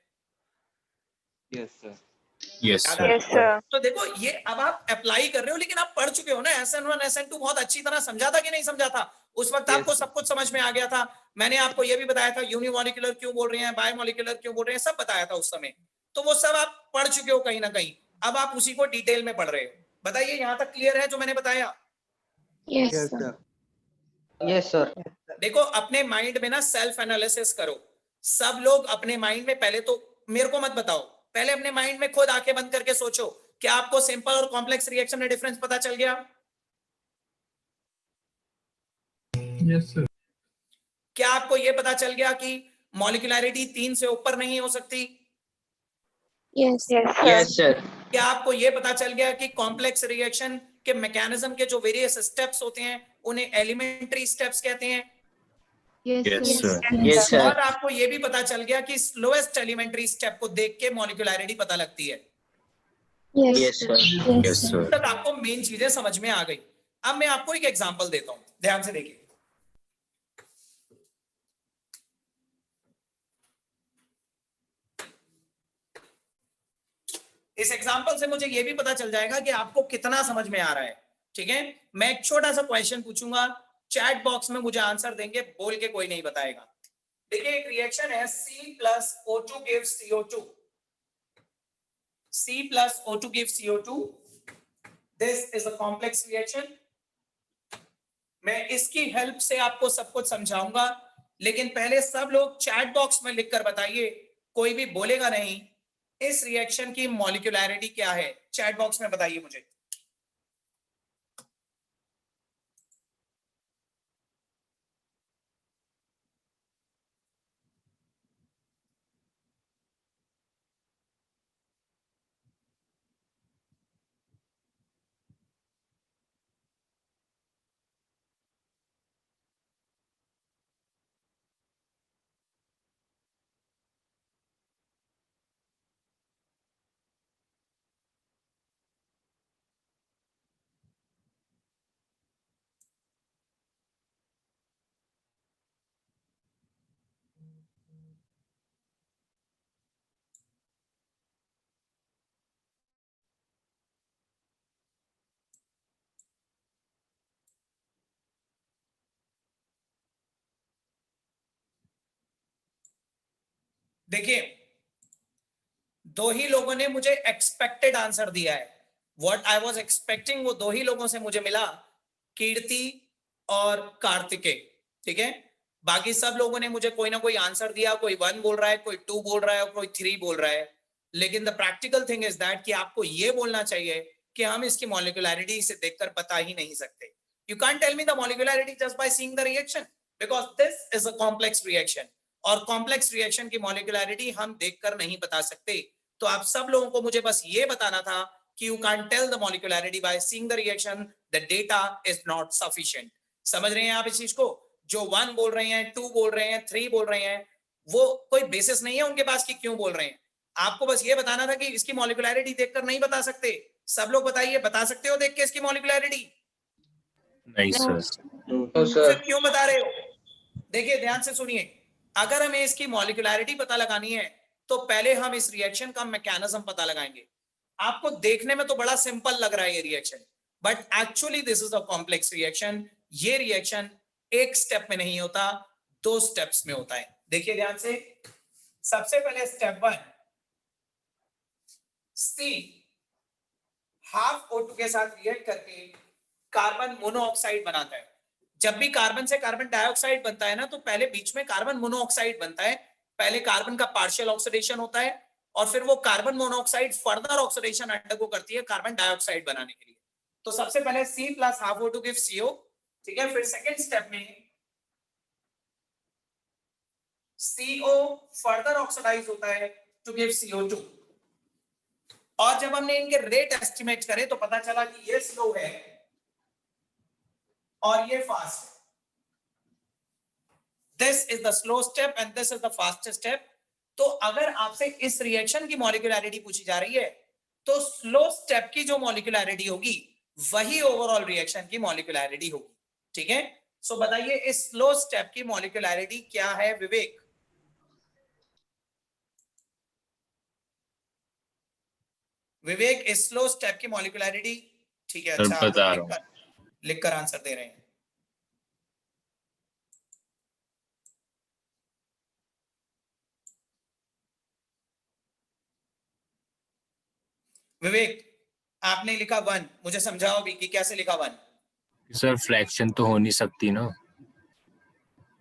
Yes, याद sir. आ रहा है? तो देखो ये अब आप अप्लाई कर रहे हो, लेकिन आप पढ़ चुके हो ना। SN1 SN2 बहुत अच्छी तरह समझा था कि नहीं समझा था? उस वक्त आपको सब कुछ समझ में आ गया था। मैंने आपको ये भी बताया था यूनिमॉलिक्यूलर क्यों बोल रहे हैं, बायोमॉलिक्यूलर क्यों बोल रहे हैं, सब बताया था उस समय। तो वो सब आप पढ़ चुके हो कहीं ना कहीं, अब आप उसी को डिटेल में पढ़ रहे हो। बताइए यहाँ तक क्लियर है जो मैंने बताया? Yes sir. देखो अपने माइंड में ना सेल्फ एनालिसिस करो। सब लोग अपने माइंड में, पहले तो मेरे को मत बताओ, पहले अपने माइंड में खुद आंखें बंद करके सोचो, क्या आपको सिंपल और कॉम्प्लेक्स रिएक्शन में डिफरेंस पता चल गया? Yes sir. क्या आपको यह पता चल गया कि मॉलिक्यूलरिटी 3 से ऊपर नहीं हो सकती? Yes. Yes sir. क्या आपको यह पता चल गया कि कॉम्प्लेक्स रिएक्शन के मैकेनिज्म के जो वेरियस स्टेप्स होते हैं उन्हें एलिमेंट्री स्टेप्स कहते हैं? Yes, sir. Yes sir. और आपको यह भी पता चल गया कि स्लोएस्ट एलिमेंट्री स्टेप को देख के मॉलिक्यूलरिटी पता लगती है। Yes sir. Yes, sir. तक आपको मेन चीजें समझ में आ गई। अब मैं आपको एक एग्जांपल देता हूं, ध्यान से देखिए। इस एग्जांपल से मुझे यह भी पता चल जाएगा कि आपको कितना समझ में आ रहा है। ठीक है, मैं एक छोटा सा क्वेश्चन पूछूंगा, चैट बॉक्स में मुझे आंसर देंगे, बोल के कोई नहीं बताएगा। देखिए एक रिएक्शन है C+O2 gives CO2. C+O2 gives CO2. This is a complex reaction. मैं इसकी हेल्प से आपको सब कुछ समझाऊंगा, लेकिन पहले सब लोग चैट बॉक्स में लिखकर बताइए, कोई भी बोलेगा नहीं, इस रिएक्शन की मॉलिक्यूलरिटी क्या है? चैट बॉक्स में बताइए मुझे। देखिए, दो ही लोगों ने मुझे एक्सपेक्टेड आंसर दिया है। व्हाट आई वाज एक्सपेक्टिंग वो दो ही लोगों से मुझे मिला, कीर्ति और कार्तिकेय। ठीक है, बाकी सब लोगों ने मुझे कोई ना कोई आंसर दिया, कोई 1 बोल रहा है, कोई 2 बोल रहा है और कोई 3 बोल रहा है। लेकिन the practical thing is that कि आपको ये बोलना चाहिए कि हम इसकी मॉलिक्यूलैरिटी से देखकर बता ही नहीं सकते। You can't tell me the molecularity just by seeing the reaction, because this is a complex reaction, और कॉम्प्लेक्स रिएक्शन की मॉलिक्यूलैरिटी हम देखकर नहीं बता सकते। तो आप सब लोगों को मुझे बस ये बताना था कि you can't tell the molecularity by seeing the reaction, the data is not sufficient। समझ रहे हैं आप इस चीज को? जो 1 बोल रहे हैं, 2 बोल रहे हैं, 3 बोल रहे हैं, वो कोई बेसिस नहीं है उनके पास कि क्यों बोल रहे हैं। आपको बस ये बताना था कि इसकी मॉलिक्यूलैरिटी देखकर नहीं बता सकते। सब लोग बताइए, बता सकते हो देख के इसकी मॉलिक्यूलैरिटी? नहीं सर। तो फिर क्यों बता रहे हो? देखिए ध्यान से सुनिए, अगर हमें इसकी मॉलिक्यूलैरिटी पता लगानी है तो पहले हम इस रिएक्शन का मैकेनिज्म पता लगाएंगे। आपको देखने में तो बड़ा सिंपल लग रहा है ये reaction, but actually this is a complex reaction. ये रिएक्शन एक स्टेप में नहीं होता, 2 स्टेप्स में होता है। देखिए ध्यान से, सबसे पहले स्टेप 1, सी हाफ O2 के साथ रिएक्ट करके कार्बन मोनोऑक्साइड बनाता है। जब भी कार्बन से कार्बन डाइऑक्साइड बनता है ना, तो पहले बीच में कार्बन मोनोऑक्साइड बनता है। पहले कार्बन का पार्शियल ऑक्सीडेशन होता है और फिर वो carbon monoxide further oxidation undergo करती है कार्बन डाइऑक्साइड बनाने के लिए। तो सबसे पहले C plus half O2 gives CO। ठीक है, फिर सेकेंड स्टेप में CO फर्दर ऑक्सीडाइज होता है टू गिव CO2। और जब हमने इनके रेट एस्टिमेट करे तो पता चला कि ये स्लो है और ये फास्ट है। This is the slow step and this is the fast step. तो अगर आपसे इस रिएक्शन की मॉलिक्यूलैरिटी पूछी जा रही है तो स्लो स्टेप की जो मॉलिक्यूलैरिटी होगी वही ओवरऑल रिएक्शन की मॉलिक्यूलैरिटी होगी। ठीक है, सो बताइए इस स्लो स्टेप की मॉलिक्यूलैरिटी क्या है विवेक? विवेक, इस स्लो स्टेप की मॉलिक्यूलैरिटी? ठीक है, अच्छा, बता रहा हूं। लिखकर आंसर दे रहे हैं। विवेक, आपने लिखा 1, मुझे समझाओ भी कि कैसे लिखा 1? सर फ्रैक्शन तो हो नहीं सकती ना,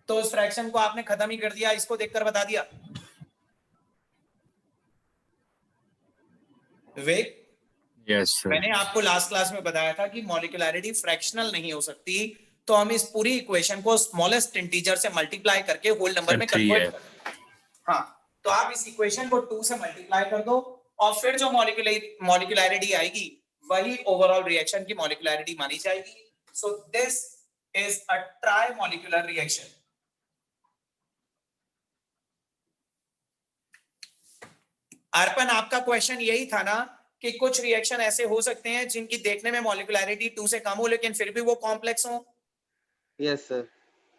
तो उस फ्रैक्शन को आपने खत्म ही कर दिया, इसको देखकर बता दिया। विवेक, यस सर। मैंने आपको लास्ट क्लास में बताया था कि मॉलिक्यूलैरिटी फ्रैक्शनल नहीं हो सकती, तो हम इस पूरी इक्वेशन को स्मॉलेस्ट इंटीजर से मल्टीप्लाई करके होल नंबर में कन्वर्ट कर। हाँ, तो आप इस इक्वेशन को 2 से मल्टीप्लाई कर दो और फिर जो मॉलिक्यूलैरिटी आएगी वही ओवरऑल रिएक्शन की मॉलिक्यूलैरिटी मानी जाएगी। So this is a trimolecular reaction. Arpan, आपका क्वेश्चन यही था ना कि कुछ रिएक्शन ऐसे हो सकते हैं जिनकी देखने में मॉलिक्यूलैरिटी 2 से कम हो लेकिन फिर भी वो कॉम्प्लेक्स हो? Yes sir.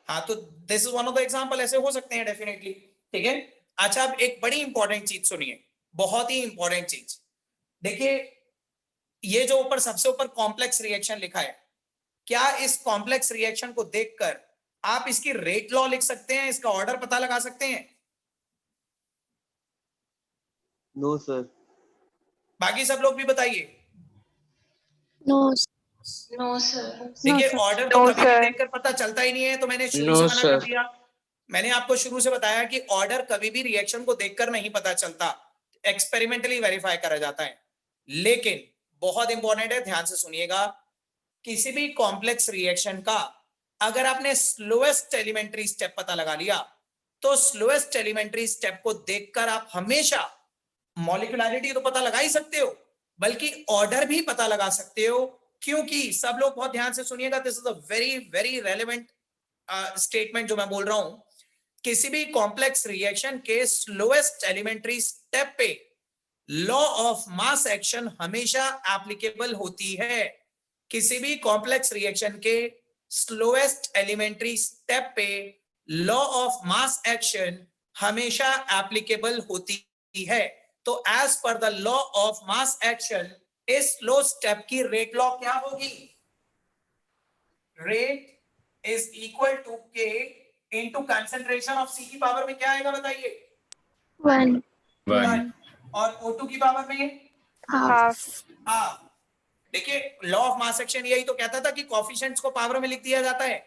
हाँ, तो this is one of the example, ऐसे हो सकते हैं डेफिनेटली। ठीक है, अच्छा, अब एक बड़ी इंपॉर्टेंट चीज सुनिए, बहुत ही इंपॉर्टेंट चीज। देखिए, ये जो ऊपर सबसे ऊपर कॉम्प्लेक्स रिएक्शन लिखा है, क्या इस कॉम्प्लेक्स रिएक्शन को देखकर आप इसकी रेट लॉ लिख सकते हैं, इसका ऑर्डर पता लगा सकते हैं? No sir. बाकी सब लोग भी बताइए। No sir. देखिए, ऑर्डर तो कभी भी देखकर पता चलता ही नहीं है, तो मैंने शुरू से मना कर दिया। मैंने आपको शुरू से बताया कि ऑर्डर कभी भी रिएक्शन को देखकर नहीं पता चलता, एक्सपेरिमेंटली वेरीफाई करा जाता है। लेकिन बहुत इंपॉर्टेंट है, ध्यान से सुनिएगा, किसी भी कॉम्प्लेक्स रिएक्शन का अगर आपने स्लोएस्ट एलिमेंट्री स्टेप पता लगा लिया तो स्लोएस्ट एलिमेंट्री स्टेप को देखकर आप हमेशा मॉलिक्यूलैरिटी तो पता लगा ही सकते हो, बल्कि ऑर्डर भी पता लगा सकते हो। क्योंकि सब लोग बहुत ध्यान से सुनिएगा, this is a very very relevant statement जो मैं बोल रहा हूं। किसी भी कॉम्प्लेक्स रिएक्शन के स्लोएस्ट एलिमेंट्री स्टेप पे लॉ ऑफ मास एक्शन हमेशा एप्लीकेबल होती है। किसी भी कॉम्प्लेक्स रिएक्शन के स्लोएस्ट एलिमेंट्री स्टेप पे लॉ ऑफ मास एक्शन हमेशा एप्लीकेबल होती है। तो as per the law of mass action इस स्लो स्टेप की रेट लॉ क्या होगी? रेट इज इक्वल टू के इनटू कंसंट्रेशन ऑफ सी की पावर में क्या आएगा बताइए? 1 1 और O2 की पावर में हाफ हाफ। देखिए लॉ ऑफ मास एक्शन यही तो कहता था कि कोफिशिएंट्स को पावर में लिख दिया जाता है।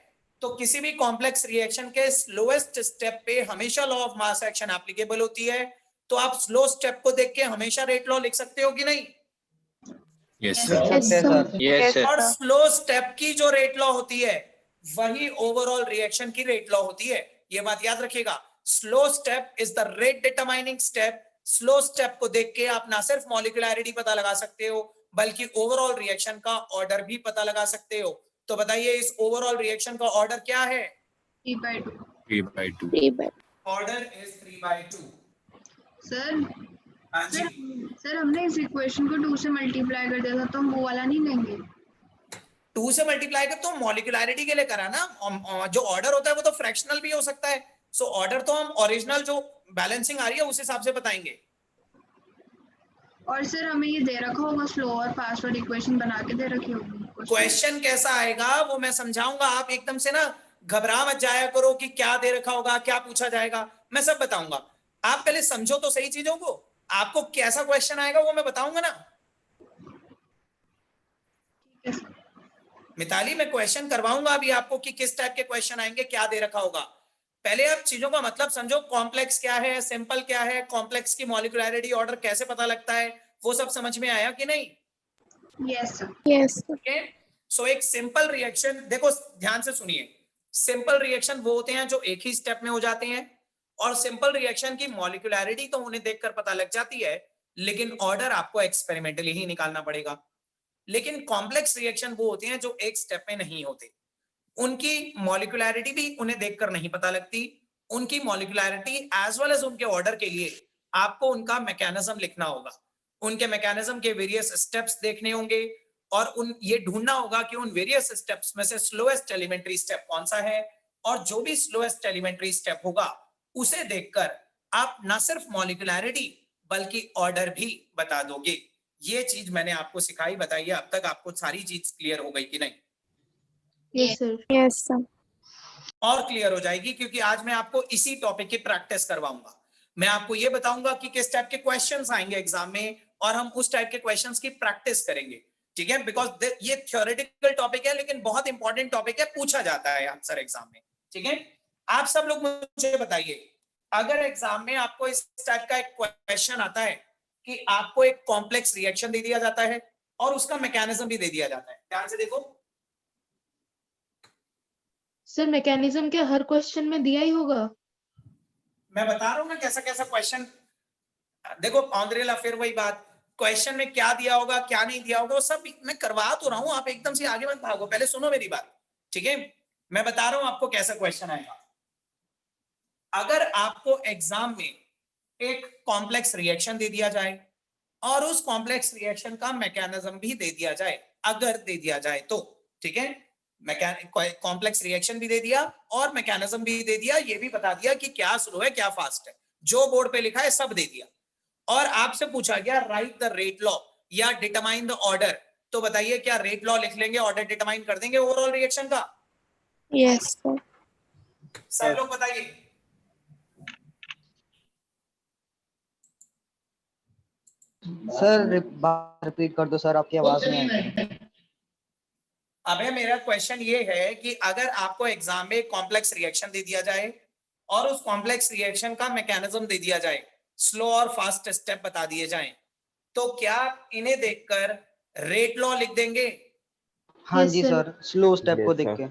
तो किसी भी कॉम्प्लेक्स रिएक्शन के स्लोएस्ट स्टेप पे हमेशा law of mass action applicable होती है। तो आप स्लो स्टेप को देख के हमेशा रेट लॉ लिख सकते हो कि नहीं? yes लिख sir सकते हैं सर। यस और सर स्लो स्टेप की जो रेट लॉ होती है वही ओवरऑल रिएक्शन की रेट लॉ होती है। ये बात याद रखिएगा, slow step is the rate determining step. Slow step को देख के आप ना सिर्फ मॉलिक्यूलैरिटी पता लगा सकते हो बल्कि ओवरऑल रिएक्शन का ऑर्डर भी पता लगा सकते हो। तो बताइए इस ओवरऑल रिएक्शन का ऑर्डर क्या है? 3/2। 3/2 ऑर्डर इज 3/2। सर हाँ जी, सर हमने इस इक्वेशन को 2 से मल्टीप्लाई कर दिया था, तो हम वो वाला नहीं लेंगे? 2 से मल्टीप्लाई कर तो मॉलिक्यूलैरिटी के लिए करा ना। जो ऑर्डर होता है वो तो फ्रैक्शनल भी हो सकता है। सो ऑर्डर तो हम ओरिजिनल जो बैलेंसिंग आ रही है उस हिसाब से बताएंगे। और सर हमें ये दे रखा होगा, स्लो और फास्ट वाली इक्वेशन बना के दे रखी होगी। क्वेश्चन कैसा आएगा वो मैं समझाऊंगा। आप एकदम से ना घबरा मत जाया करो कि क्या दे रखा होगा, क्या पूछा जाएगा, मैं सब बताऊंगा। आप पहले समझो तो सही चीजों को। आपको कैसा क्वेश्चन आएगा वो मैं बताऊंगा ना। मिताली मैं क्वेश्चन करवाऊंगा अभी आपको कि किस टाइप के क्वेश्चन आएंगे, क्या दे रखा होगा। पहले आप चीजों का मतलब समझो। कॉम्प्लेक्स क्या है, सिंपल क्या है, कॉम्प्लेक्स की मॉलिक्यूलैरिटी ऑर्डर कैसे पता लगता है, वो सब समझ में आया कि नहीं? Yes sir. यस ओके, सो एक सिंपल रिएक्शन देखो, ध्यान से सुनिए। सिंपल रिएक्शन वो होते हैं जो एक ही स्टेप में हो जाते हैं और सिंपल रिएक्शन की मॉलिक्यूलैरिटी तो उन्हें देखकर पता लग जाती है, लेकिन ऑर्डर आपको एक्सपेरिमेंटली ही निकालना पड़ेगा। लेकिन कॉम्प्लेक्स रिएक्शन वो होते हैं जो एक स्टेप में नहीं होते, उनकी मॉलिक्यूलैरिटी भी उन्हें देखकर नहीं पता लगती। उनकी मॉलिक्यूलैरिटी एज वेल एज उनके ऑर्डर के लिए आपको उनका मैकेनिज्म लिखना होगा, उनके मैकेनिज्म के वेरियस स्टेप्स देखने होंगे और उन ये ढूंढना होगा कि उन वेरियस स्टेप्स में से स्लोएस्ट एलिमेंट्री स्टेप कौन सा है। और जो भी स्लोएस्ट एलिमेंट्री स्टेप होगा उसे देखकर आप ना सिर्फ मॉलिक्यूलैरिटी बल्कि ऑर्डर भी बता दोगे। ये चीज मैंने आपको सिखाई, बताइए अब तक आपको सारी चीज क्लियर हो गई कि नहीं? Yes sir. यस सर और क्लियर हो जाएगी क्योंकि आज मैं आपको इसी टॉपिक की प्रैक्टिस करवाऊंगा। मैं आपको ये बताऊंगा कि किस टाइप के क्वेश्चंस आएंगे एग्जाम में और हम उस टाइप के क्वेश्चंस की प्रैक्टिस करेंगे। ठीक है, बिकॉज ये थ्योरेटिकल टॉपिक है लेकिन बहुत इंपॉर्टेंट टॉपिक है, पूछा जाता है आंसर एग्जाम में। ठीक है, आप सब लोग मुझे बताइए, अगर एग्जाम में आपको इस टाइप का एक क्वेश्चन आता है कि आपको एक कॉम्प्लेक्स रिएक्शन दे दिया जाता है और उसका मैकेनिज्म भी दे दिया जाता है, ध्यान से देखो। सर मैकेनिज्म क्या हर क्वेश्चन में दिया ही होगा? मैं बता रहा हूं ना कैसा कैसा क्वेश्चन। देखो ऑनरेला फिर वही बात, क्वेश्चन में क्या दिया होगा क्या नहीं दिया होगा वो सब मैं करवा तो रहा हूं, आप एकदम से आगे मत भागो, पहले सुनो मेरी बात। ठीक है, मैं बता रहा हूं आपको कैसा क्वेश्चन आएगा। अगर आपको एग्जाम में एक कॉम्प्लेक्स रिएक्शन दे दिया जाए और उस कॉम्प्लेक्स रिएक्शन का मैकेनिज्म भी दे दिया जाए, अगर दे दिया जाए तो, ठीक है, कॉम्प्लेक्स रिएक्शन भी दे दिया और मैकेनिज्म भी दे दिया, ये भी बता दिया कि क्या स्लो है क्या फास्ट है, जो बोर्ड पे लिखा है सब दे दिया, और आपसे पूछा गया राइट द रेट लॉ या डिटरमाइन द ऑर्डर, तो बताइए क्या रेट लॉ लिख लेंगे, ऑर्डर डिटरमाइन कर देंगे ओवरऑल रिएक्शन का? यस सर सब लोग बताइए। सर रिपीट कर दो सर, आपकी आवाज नहीं आ रही। अबे मेरा क्वेश्चन ये है कि अगर आपको एग्जाम में कॉम्प्लेक्स रिएक्शन दे दिया जाए और उस कॉम्प्लेक्स रिएक्शन का मैकेनिज्म दे दिया जाए, स्लो और फास्ट स्टेप बता दिए जाएं, तो क्या इन्हें देखकर रेट लॉ लिख देंगे? हाँ Yes, जी sir. सर, स्लो स्टेप को देख के।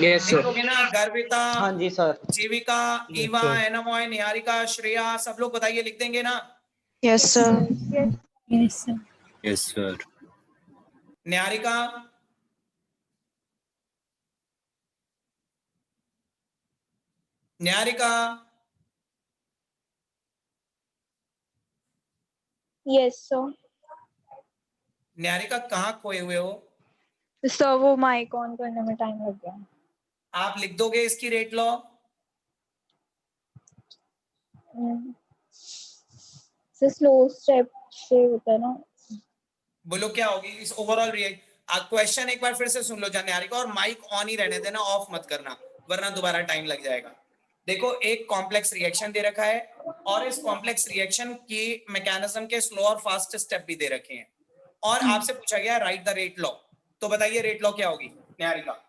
यस सर देखोगे ना, गर्विता, हाँ जी सर। जीविका, ईवा, sir. एनामॉय, निहारिका, श्रेया, सब लोग बताइए लिख देंगे ना? Yes sir yes sir. Yes sir Niharika, Niharika, yes sir Niharika कहाँ खोए हुए हो? सर वो माइक ऑन करने में टाइम लग गया। आप लिख दोगे इसकी rate law? Sir slow step से होता है ना। बोलो क्या होगी इस ओवरऑल क्वेश्चन एक बार फिर से सुन लो निहारिका, और माइक ऑन ही रहने देना, ऑफ मत करना वरना दोबारा टाइम लग जाएगा। देखो एक कॉम्प्लेक्स रिएक्शन दे रखा है और इस कॉम्प्लेक्स रिएक्शन की मैकेनिज्म के स्लो और फास्ट स्टेप भी दे रखे हैं और आपसे पूछा गया राइट द रेट लॉ। तो बताइए रेट लॉ क्या होगी निहारिका?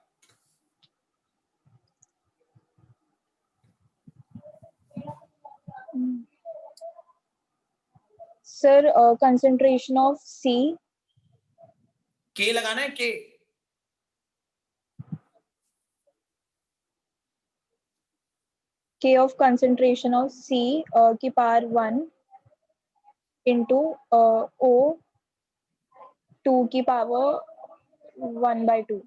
सर कंसंट्रेशन ऑफ सी, के लगाना है के, के ऑफ कंसंट्रेशन ऑफ सी की पावर 1 इंटू ओ 2 की पावर 1/2।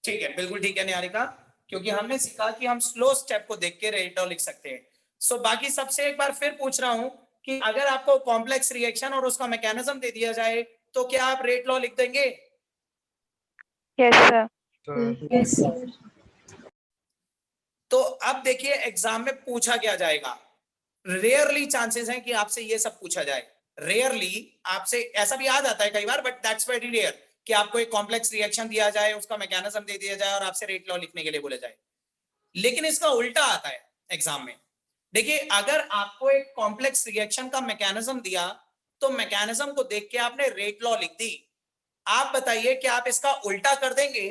ठीक है, बिल्कुल ठीक है निहारिका, क्योंकि हमने सीखा कि हम स्लो स्टेप को देख के रेट लॉ लिख सकते हैं। सो बाकी सबसे एक बार फिर पूछ रहा हूं कि अगर आपको कॉम्प्लेक्स रिएक्शन और उसका मैकेनिज्म दे दिया जाए तो क्या आप रेट लॉ लिख देंगे? Yes sir. Yes sir. तो अब देखिए एग्जाम में पूछा क्या जाएगा। रेयरली चांसेस हैं कि आपसे ये सब पूछा जाए, रेयरली आपसे ऐसा भी आ जाता है कई बार, बट दैट्स वेरी रेयर कि आपको एक कॉम्प्लेक्स रिएक्शन दिया जाए, उसका मैकेनिज्म दे दिया जाए और आपसे रेट लॉ लिखने के लिए बोला जाए। लेकिन इसका उल्टा आता है एग्जाम में। देखिए अगर आपको एक कॉम्प्लेक्स रिएक्शन का मैकेनिज्म दिया तो मैकेनिज्म को देख के आपने रेट लॉ लिख दी। आप बताइए कि आप इसका उल्टा कर देंगे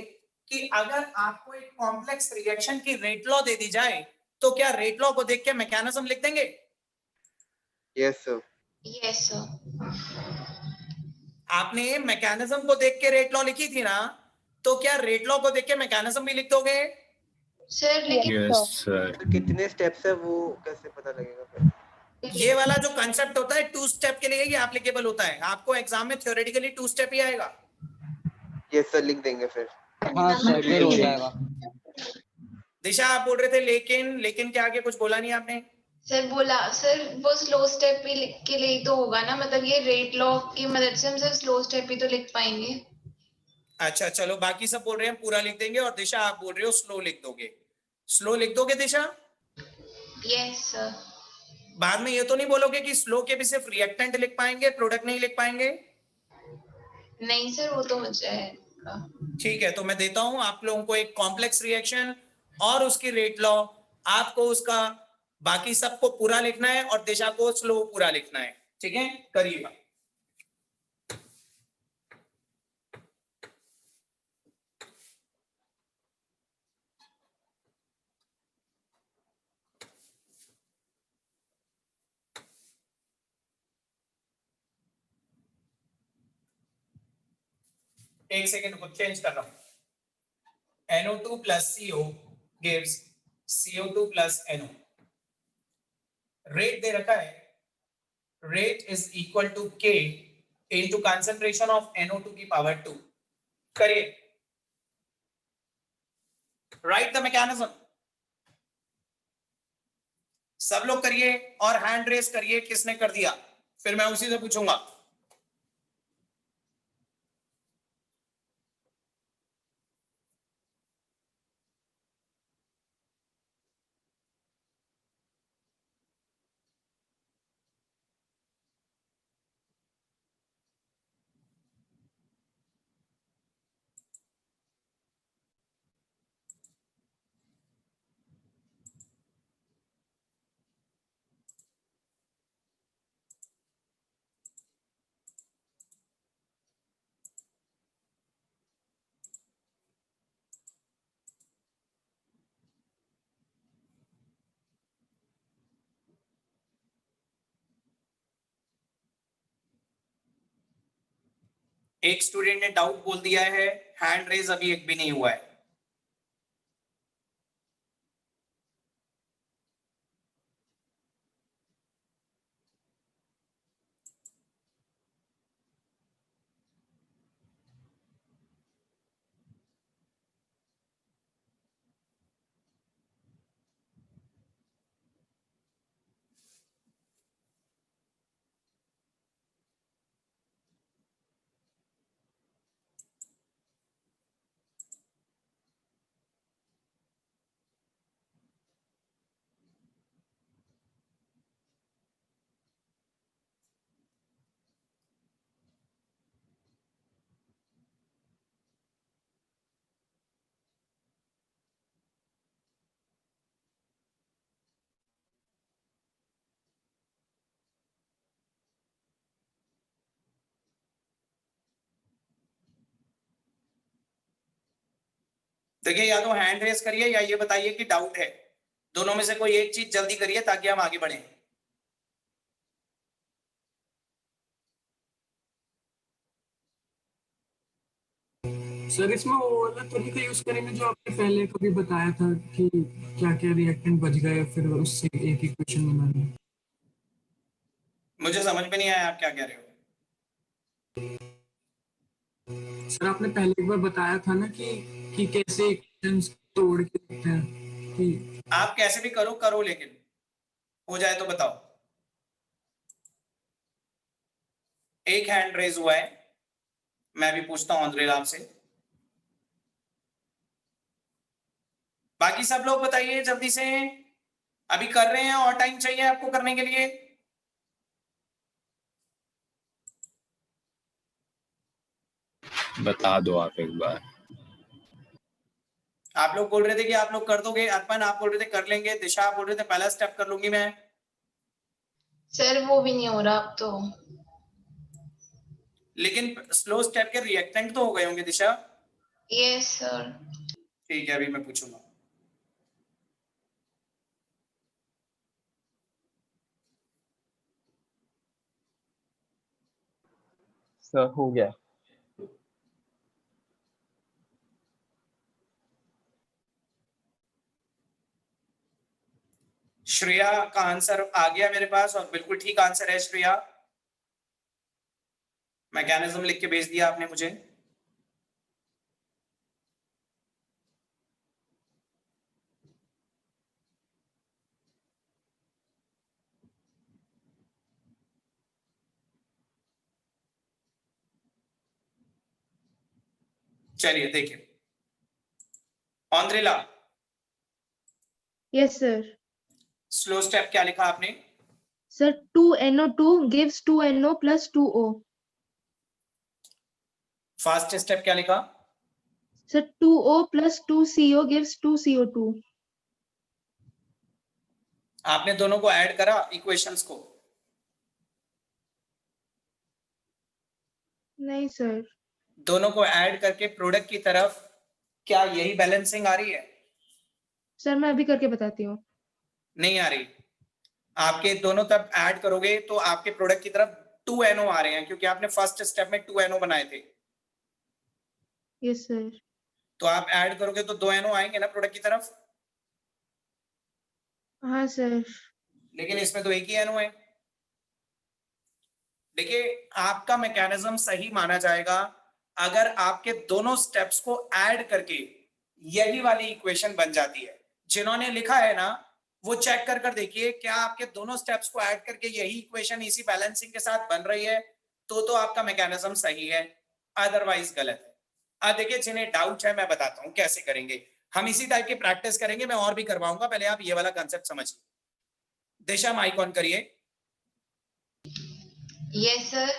कि अगर आपको एक कॉम्प्लेक्स रिएक्शन की रेट लॉ दे दी जाए तो क्या रेट लॉ को देख के मैकेनिज्म लिख देंगे? Yes sir. Yes, sir. आपने मैकेनिज्म को देख के रेट लॉ लिखी थी ना, तो क्या रेट लॉ को देख के मैकेनिज्म भी लिख दोगे? Sir, लेकिन Yes, sir. तो कितने स्टेप्स है वो कैसे पता लगेगा फिर? ये वाला जो कंसेप्ट होता है 2 स्टेप के लिए ये एप्लीकेबल होता है। आपको एग्जाम में थ्योरेटिकली 2 स्टेप ही आएगा। यस सर, लिख देंगे फिर। हाँ सर, फिर हो जाएगा। दिशा आप बोल रहे थे लेकिन क्या आगे कुछ बोला नहीं आपने? सर बोला सर वो स्लो स्टेप भी लिख के लिए ही तो होगा ना, मतलब ये रेट लॉ की मदद से हम सिर्फ स्लो स्टेप ही तो लिख पाएंगे। अच्छा चलो, बाकी सब बोल रहे हैं पूरा लिख देंगे और दिशा आप बोल रहे हो स्लो लिख दोगे। स्लो लिख दोगे दिशा? Yes sir. बाद में ये तो नहीं बोलोगे कि स्लो के भी सिर्फ रिएक्टेंट लिख पाएंगे, प्रोडक्ट नहीं लिख पाएंगे? नहीं सर, वो तो मुझे आएगा। ठीक है, तो मैं देता हूं आप लोगों को एक कॉम्प्लेक्स रिएक्शन और उसकी रेट लॉ। आपको उसका बाकी सबको पूरा लिखना है और दिशा को स्लो पूरा लिखना है। ठीक है, करिएगा। एक सेकेंड को चेंज कर रहा हूं। NO2 plus CO gives CO2 plus NO। Rate दे रखा है, rate is equal to K into concentration of NO2 की पावर 2। करिए, राइट द मैकेनिज्म। सब लोग करिए और हैंड रेस करिए किसने कर दिया, फिर मैं उसी से पूछूंगा। एक स्टूडेंट ने डाउट बोल दिया है, हैंड रेज अभी एक भी नहीं हुआ है। देखिए या तो हैंड रेस करिए या ये बताइए कि डाउट है, दोनों में से कोई एक चीज जल्दी करिए ताकि हम आगे बढ़ें। सर इसमें वो वाला तरीका यूज करेंगे जो आपने पहले कभी बताया था कि क्या क्या रिएक्टेंट बच गए फिर उससे एक इक्वेशन बनानी। मुझे समझ में नहीं आया आप क्या कह रहे हो। सर आपने पहले एक बार बताया था ना कि कैसे इक्वेशंस तोड़ के लिखते हैं कि आप कैसे भी करो लेकिन हो जाए तो बताओ। एक हैंड रेज हुआ है, मैं भी पूछता हूं अंद्रेल आपसे। बाकी सब लोग बताइए जल्दी से, अभी कर रहे हैं और टाइम चाहिए आपको करने के लिए? बता दो आप एक बार। आप लोग बोल रहे थे कि आप लोग कर दोगे, अर्पण आप बोल रहे थे कर लेंगे, दिशा आप बोल रहे थे पहला स्टेप कर लूंगी मैं। सर वो भी नहीं हो रहा अब तो। लेकिन स्लो स्टेप के रिएक्टेंट तो हो गए होंगे दिशा? Yes sir. ठीक है, अभी मैं पूछूंगा। सर हो गया। श्रेया का आंसर आ गया मेरे पास और बिल्कुल ठीक आंसर है श्रेया। मैकेनिज्म लिख के भेज दिया आपने मुझे। चलिए देखिए, आंद्रेला यस सर। स्लो स्टेप क्या लिखा आपने? Sir 2NO2 gives 2NO plus 2O। Fast step क्या लिखा? Sir 2O plus 2CO gives 2CO2। आपने दोनों को ऐड करा इक्वेशंस को? नहीं सर। दोनों को ऐड करके प्रोडक्ट की तरफ क्या यही बैलेंसिंग आ रही है? सर मैं अभी करके बताती हूँ। नहीं आ रही। आपके दोनों तब ऐड करोगे तो आपके प्रोडक्ट की तरफ 2NO आ रहे हैं क्योंकि आपने फर्स्ट स्टेप में 2NO बनाए थे। Yes sir. तो आप ऐड करोगे तो 2NO आएंगे ना प्रोडक्ट की तरफ? हाँ सर। लेकिन इसमें तो एक ही NO है। देखिए आपका मैकेनिज्म सही माना जाएगा अगर आपके दोनों स्टेप्स को ऐड करके यही वाली इक्वेशन बन जाती है। जिन्होंने लिखा है ना वो चेक कर देखिए क्या आपके दोनों स्टेप्स को ऐड करके यही इक्वेशन इसी बैलेंसिंग के साथ बन रही है, तो आपका मैकेनिज्म सही है, अदरवाइज गलत है। अब देखिए जिन्हें डाउट है मैं बताता हूं कैसे करेंगे। हम इसी टाइप की प्रैक्टिस करेंगे, मैं और भी करवाऊंगा, पहले आप ये वाला कंसेप्ट समझिए। दिशा माइक ऑन करिए। Yes sir.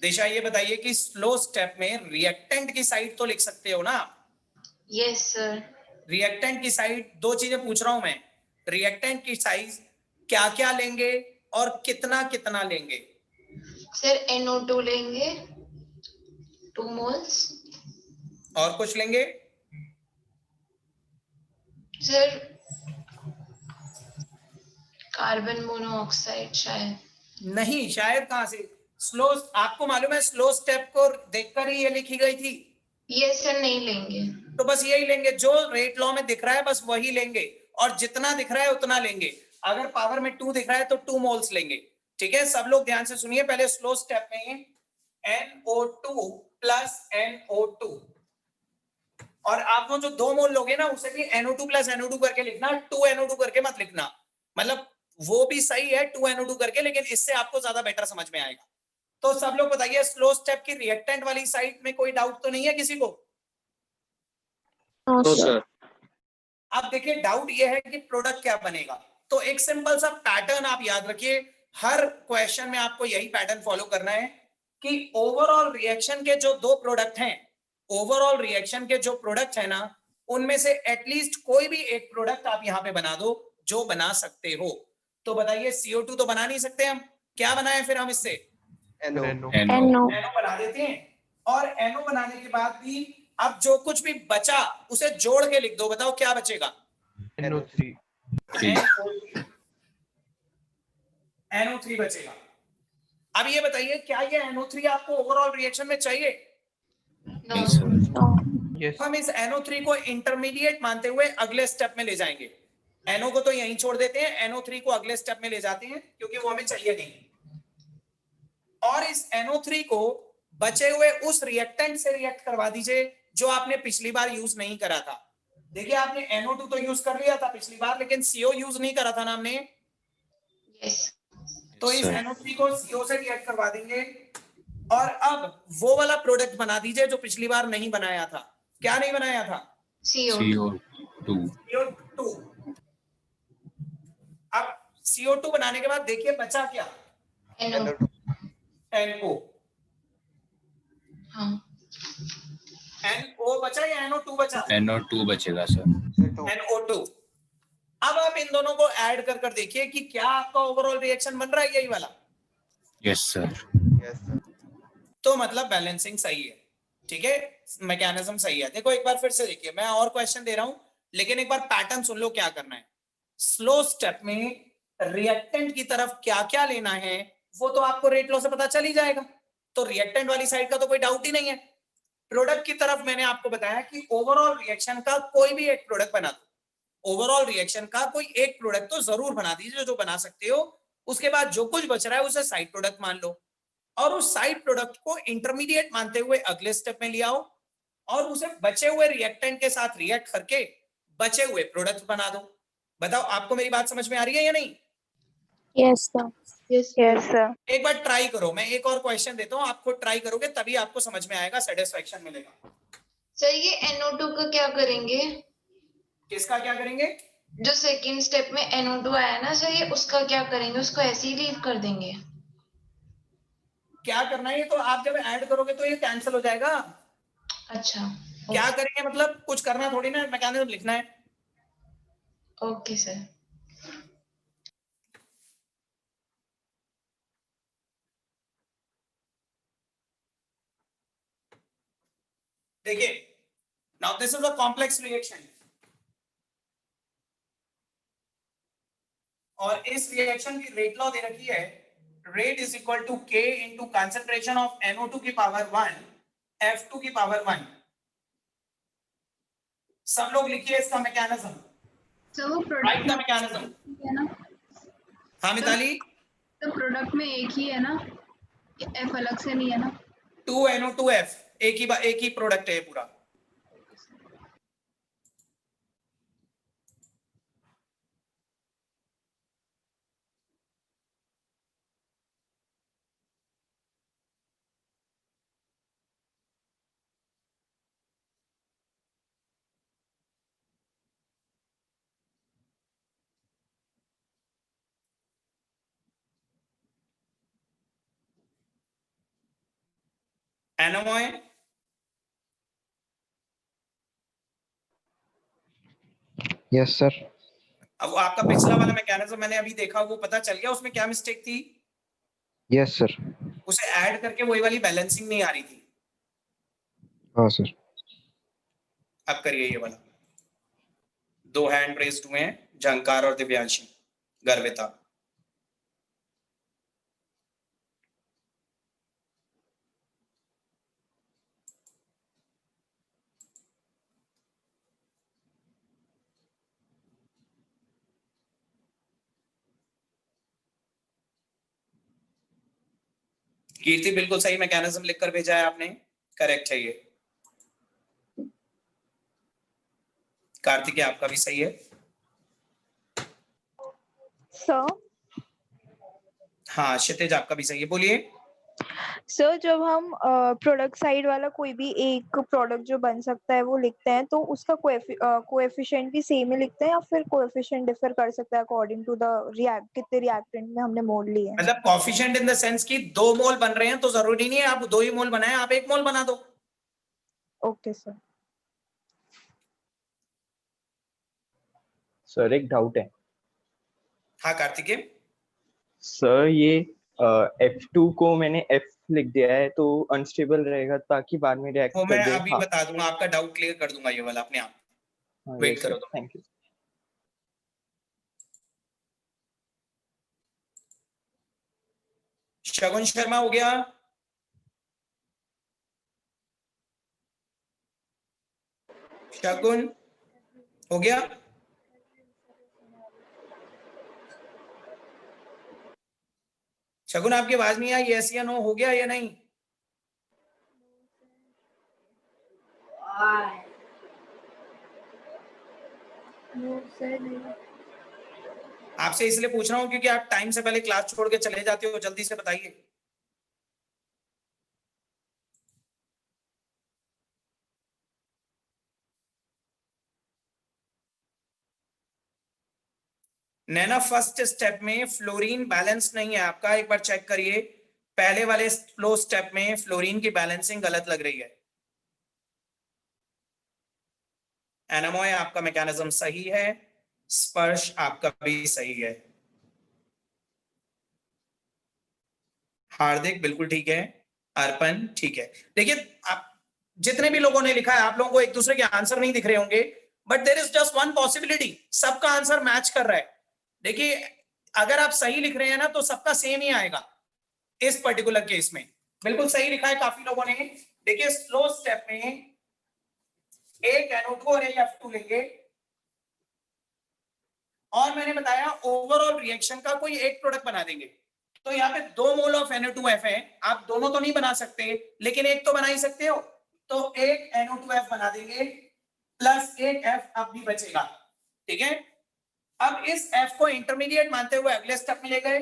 दिशा ये बताइए कि स्लो स्टेप में रिएक्टेंट की साइड तो लिख सकते हो ना? Yes sir. रिएक्टेंट की साइड, दो चीजें पूछ रहा हूं मैं, रिएक्टेंट की साइज क्या क्या लेंगे और कितना कितना लेंगे? सर NO2 लेंगे 2 मोल्स। और कुछ लेंगे? सर कार्बन मोनोऑक्साइड शायद। नहीं, शायद कहां से? स्लो, आपको मालूम है स्लो स्टेप को देखकर ही ये लिखी गई थी। यस सर नहीं लेंगे। तो बस यही लेंगे जो रेट लॉ में दिख रहा है, बस वही लेंगे और जितना दिख रहा है उतना लेंगे। अगर पावर में 2 दिख रहा है तो 2 मोल्स लेंगे। ठीक है, सब लोग ध्यान से सुनिए। पहले स्लो स्टेप में NO2 प्लस NO2 और आप वो जो 2 मोल लोगे ना उसे भी NO2 प्लस NO2 करके लिखना, 2NO2 करके मत लिखना। मतलब वो भी सही है 2NO2 करके, लेकिन इससे आपको ज्यादा बेटर समझ में आएगा। तो सब लोग बताइए स्लो स्टेप की रिएक्टेंट वाली साइड में कोई डाउट तो नहीं है किसी को? तो सर अब देखिए डाउट ये है कि प्रोडक्ट क्या बनेगा। तो एक सिंपल सा पैटर्न आप याद रखिए, हर क्वेश्चन में आपको यही पैटर्न फॉलो करना है कि ओवरऑल रिएक्शन के जो दो प्रोडक्ट हैं, ओवरऑल रिएक्शन के जो प्रोडक्ट है ना, उनमें से एटलीस्ट कोई भी एक प्रोडक्ट आप यहां पे बना दो जो बना सकते हो। तो बताइए CO2 तो बना नहीं सकते हम, क्या बनाए फिर हम इससे? NO NO बना देते हैं। और NO बनाने के बाद भी अब जो कुछ भी बचा उसे जोड़ के लिख दो, बताओ क्या बचेगा? NO3 NO3 बचेगा। अब ये बताइए क्या ये NO3 आपको ओवरऑल रिएक्शन में चाहिए? नहीं सर। yes हम इस NO3 को इंटरमीडिएट मानते हुए अगले स्टेप में ले जाएंगे। NO को तो यहीं छोड़ देते हैं, NO3 को अगले स्टेप में ले जाते हैं क्योंकि वो हमें चाहिए नहीं। और इस NO3 को बचे हुए उस रिएक्टेंट से रिएक्ट करवा दीजिए जो आपने पिछली बार यूज नहीं करा था। देखिए आपने NO2 तो यूज कर लिया था पिछली बार, लेकिन CO यूज नहीं करा था ना हमने। Yes. तो इस NO3 को CO से रिएक्ट करवा देंगे और अब वो वाला प्रोडक्ट बना दीजिए जो पिछली बार नहीं बनाया था। क्या नहीं बनाया था? CO2. CO2। अब CO2 बनाने के बाद देखिए बचा क्या? NO. NO। हाँ. NO बचा या NO2 बचा? NO2 बचेगा सर। NO2। अब आप इन दोनों को ऐड कर देखिए कि क्या आपका ओवरऑल रिएक्शन बन रहा है यही वाला। Yes sir. तो मतलब बैलेंसिंग सही है, ठीक है, मैकेनिज्म सही है। देखो एक बार फिर से देखिए, मैं और क्वेश्चन दे रहा हूं लेकिन एक बार पैटर्न सुन लो क्या करना है। स्लो स्टेप में रिएक्टेंट की तरफ क्या क्या लेना है वो तो आपको रेट लॉ से पता चल ही जाएगा, तो रिएक्टेंट वाली साइड का तो कोई डाउट ही नहीं है। प्रोडक्ट की तरफ मैंने आपको बताया कि ओवरऑल रिएक्शन का कोई भी एक प्रोडक्ट बना दो, ओवरऑल रिएक्शन का कोई एक प्रोडक्ट तो जरूर बना दीजिए जो बना सकते हो। उसके बाद जो कुछ बच रहा है उसे साइड प्रोडक्ट मान लो और उस साइड प्रोडक्ट को इंटरमीडिएट मानते हुए अगले स्टेप में ले आओ और उसे बचे हुए रिएक्टेंट के साथ रिएक्ट करके बचे हुए प्रोडक्ट बना दो। बताओ आपको मेरी बात समझ में आ रही है या नहीं? Yes, sir. Yes, Yes, sir. एक बार ट्राई करो, मैं एक और क्वेश्चन देता हूं, आप खुद ट्राई करोगे तभी आपको समझ में आएगा, सेटिस्फेक्शन मिलेगा। सर ये NO2 का क्या करेंगे? किसका क्या करेंगे? जो सेकंड स्टेप में NO2 आया ना सर, ये उसका क्या करेंगे? उसको ऐसे ही लीव कर देंगे? क्या करना है, तो आप जब ऐड करोगे तो ये कैंसिल हो जाएगा। अच्छा। क्या करेंगे मतलब कुछ करना थोड़ी ना, मैकेनिज्म लिखना है। Okay sir. देखिए now this is a complex reaction और इस रिएक्शन की रेट लॉ दे रखी है, rate is equal to K into concentration of NO2 की पावर 1 F2 की पावर 1। सब लोग लिखिए इसका मैकेनिज्म, तो वो राइट द प्रोडक्ट मैकेनिज्म। है ना, हाँ मिताली, तो प्रोडक्ट में एक ही है ना, F अलग से नहीं है ना? 2NO2F एक ही प्रोडक्ट है पूरा। NO है, यस सर। अब वो आपका पिछला वाला मैकेनिज्म मैंने अभी देखा, वो पता चल गया उसमें क्या मिस्टेक थी? Yes sir. उसे ऐड करके वही वाली बैलेंसिंग नहीं आ रही थी। हाँ सर। अब करिए ये वाला। 2 हैंड रेज्ड हुए हैं, झंकार और दिव्यांशी, गर्विता। कीर्ति बिल्कुल सही मैकेनिज्म लिखकर भेजा है आपने, करेक्ट है ये। कार्तिक आपका भी सही है। सर हाँ क्षितिज आपका भी सही है, बोलिए। सर जब हम प्रोडक्ट साइड वाला कोई भी एक प्रोडक्ट जो बन सकता है वो लिखते हैं तो उसका कोएफिशिएंट भी सेम ही लिखते हैं या फिर कोएफिशिएंट डिफर कर सकता है अकॉर्डिंग टू द कितने रिएक्टेंट में हमने मोल लिए हैं? मतलब कोएफिशिएंट इन द सेंस कि 2 मोल बन रहे हैं तो जरूरी नहीं है आप 2 ही मोल बनाएं, आप 1 मोल बना दो। Okay sir. सर एक डाउट है हाँ कार्तिकेय। सर, ये F2 को मैंने लिख दिया है तो अनस्टेबल रहेगा ताकि बाद में रिएक्ट वो कर मैं दे। अभी बता दूंगा, आपका डाउट क्लियर कर दूंगा ये वाला अपने आप। वेट करो तो। Thank you. शगुन शर्मा हो गया? शगुन हो गया? शगुन आपकी आवाज नहीं आई, यस या नो हो गया या नहीं? आपसे इसलिए पूछ रहा हूँ क्योंकि आप टाइम से पहले क्लास छोड़ के चले जाते हो, जल्दी से बताइए। नैना फर्स्ट स्टेप में फ्लोरीन बैलेंस नहीं है आपका, एक बार चेक करिए। पहले वाले फ्लो स्टेप में फ्लोरीन की बैलेंसिंग गलत लग रही है। एनामॉय आपका मैकेनिज्म सही है, स्पर्श आपका भी सही है। हार्दिक बिल्कुल ठीक है, अर्पण ठीक है। देखिए आप जितने भी लोगों ने लिखा है, आप लोगों को एक दूसरे के आंसर नहीं दिख रहे होंगे, but there is just one possibility, सबका आंसर मैच कर रहा है। देखिए अगर आप सही लिख रहे हैं ना तो सबका सेम ही आएगा। इस पर्टिकुलर केस में बिल्कुल सही लिखा है काफी लोगों ने। देखिए स्लो स्टेप में एक NO2 और एक F2 लेंगे, और मैंने बताया ओवरऑल रिएक्शन का कोई एक प्रोडक्ट बना देंगे। तो यहाँ पे 2 मोल ऑफ NO2F है, आप दोनों तो नहीं बना सकते लेकिन एक तो बना ही सकते हो, तो एक NO2F बना देंगे प्लस एक F अब भी बचेगा, ठीक है। अब इस F को इंटरमीडिएट मानते हुए अगले स्टेप में ले गए।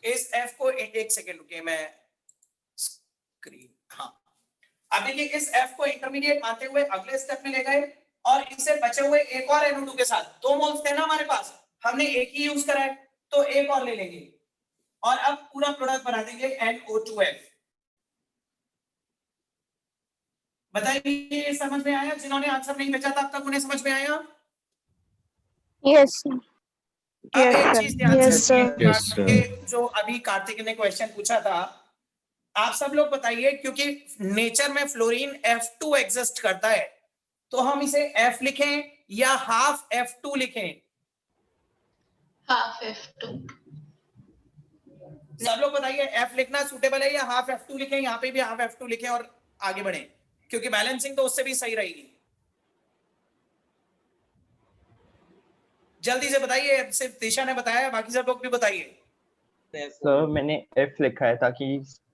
इस F को एक सेकेंड रुकिए, मैं स्क्रीन, हाँ अब देखिए इस F को इंटरमीडिएट मानते हुए अगले स्टेप में ले गए, और इसे बचे हुए एक और NO2 के साथ 2 मोल्स थे ना हमारे पास, हमने एक ही यूज करा है तो एक और ले लेंगे, और अब पूरा प्रोडक्ट बना देंगे NO2F। बताइए समझ में आया? जिन्होंने आंसर नहीं भेजा था अब तक उन्हें समझ में आया? यस अब एक चीज ध्यान से Yes, sir. जो अभी कार्तिक ने क्वेश्चन पूछा था, आप सब लोग बताइए, क्योंकि नेचर में फ्लोरीन F2 एग्जिस्ट करता है, तो हम इसे F लिखें या हाफ F2 लिखें? Half F2। सब लोग बताइए F लिखना सुटेबल है या हाफ F2 लिखें? यहाँ पे भी हाफ F2 लिखें और आगे बढ़ें, क्योंकि बैलेंसिंग तो उससे भी सही रहेगी। जल्दी से बताइए, सिर्फ दिशा ने बताया, बाकी सब लोग भी बताइए। सर मैंने F लिखा है ताकि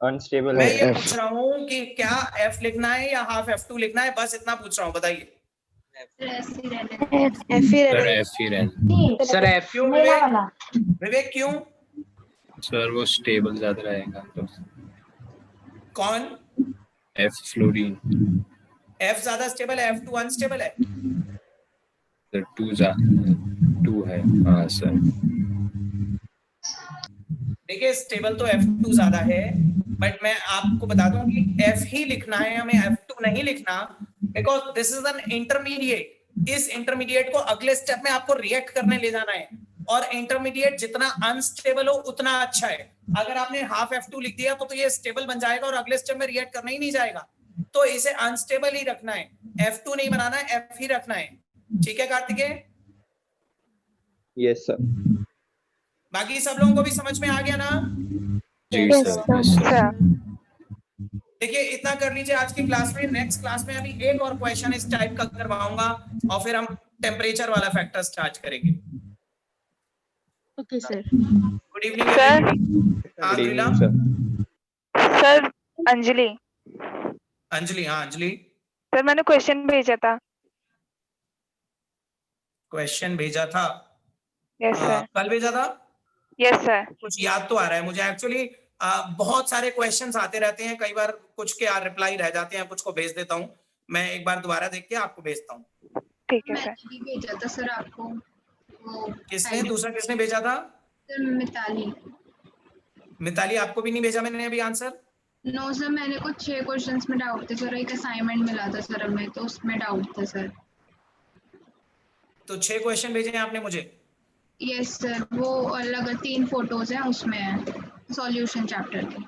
अनस्टेबल मैं है। ये पूछ रहा हूँ कि क्या F लिखना है या हाफ F2 लिखना है, बस इतना पूछ रहा हूँ, बताइए। सर F क्यों विवेक क्यों? सर वो स्टेबल ज्यादा रहेगा तो। कौन? F fluorine. F ज्यादा स्टेबल है, F2 अनस्टेबल है। सर 2 है, हाँ सर। देखिए स्टेबल तो F2 ज्यादा है, बट मैं आपको बता दूं कि F ही लिखना है, हमें F2 नहीं लिखना, because this is an intermediate. इस इंटरमीडिएट को अगले स्टेप में आपको रिएक्ट करने ले जाना है, और इंटरमीडिएट जितना अनस्टेबल हो उतना अच्छा है। अगर आपने हाफ F2 लिख दिया तो ये स्टेबल बन जाएगा और अगले स्टेप में रिएक्ट करना ही नहीं जाएगा, तो इसे अनस्टेबल ही रखना है, F2 नहीं बनाना है, F ही रखना है, ठीक है कार्तिकेय? Yes sir. बाकी सब लोगों को भी समझ में आ गया ना? जी सर। देखिए इतना कर लीजिए आज की क्लास में। नेक्स्ट क्लास में अभी एक और क्वेश्चन इस टाइप का करवाऊंगा, और फिर हम टेम्परेचर वाला फैक्टर स्टार्ट करेंगे। Okay sir. Good evening sir. Sir Anjali. Anjali, हाँ अंजलि। सर मैंने क्वेश्चन भेजा था। क्वेश्चन भेजा था? Yes sir. कल भेजा था? Yes sir. कुछ याद तो आ रहा है मुझे एक्चुअली। बहुत सारे क्वेश्चंस आते रहते हैं, कई बार कुछ के रिप्लाई रह जाते हैं, कुछ को भेज देता हूँ मैं, एक बार दोबारा देख के आपको भेजता हूँ। ठीक है सर। मैंने भी भेजा था सर आपको। किसने, दूसरा किसने भेजा था? सर मिताली। मिताली आपको भी नहीं भेजा मैंने अभी आंसर? नो सर, मैंने कुछ 6 क्वेश्चंस में डाउट थे सर, एक असाइनमेंट मिला था सर हमें, तो उसमें डाउट था सर। तो 6 क्वेश्चन भेजे हैं आपने मुझे? यस सर, वो अलग 3 फोटोज हैं उसमें है सॉल्यूशन चैप्टर की।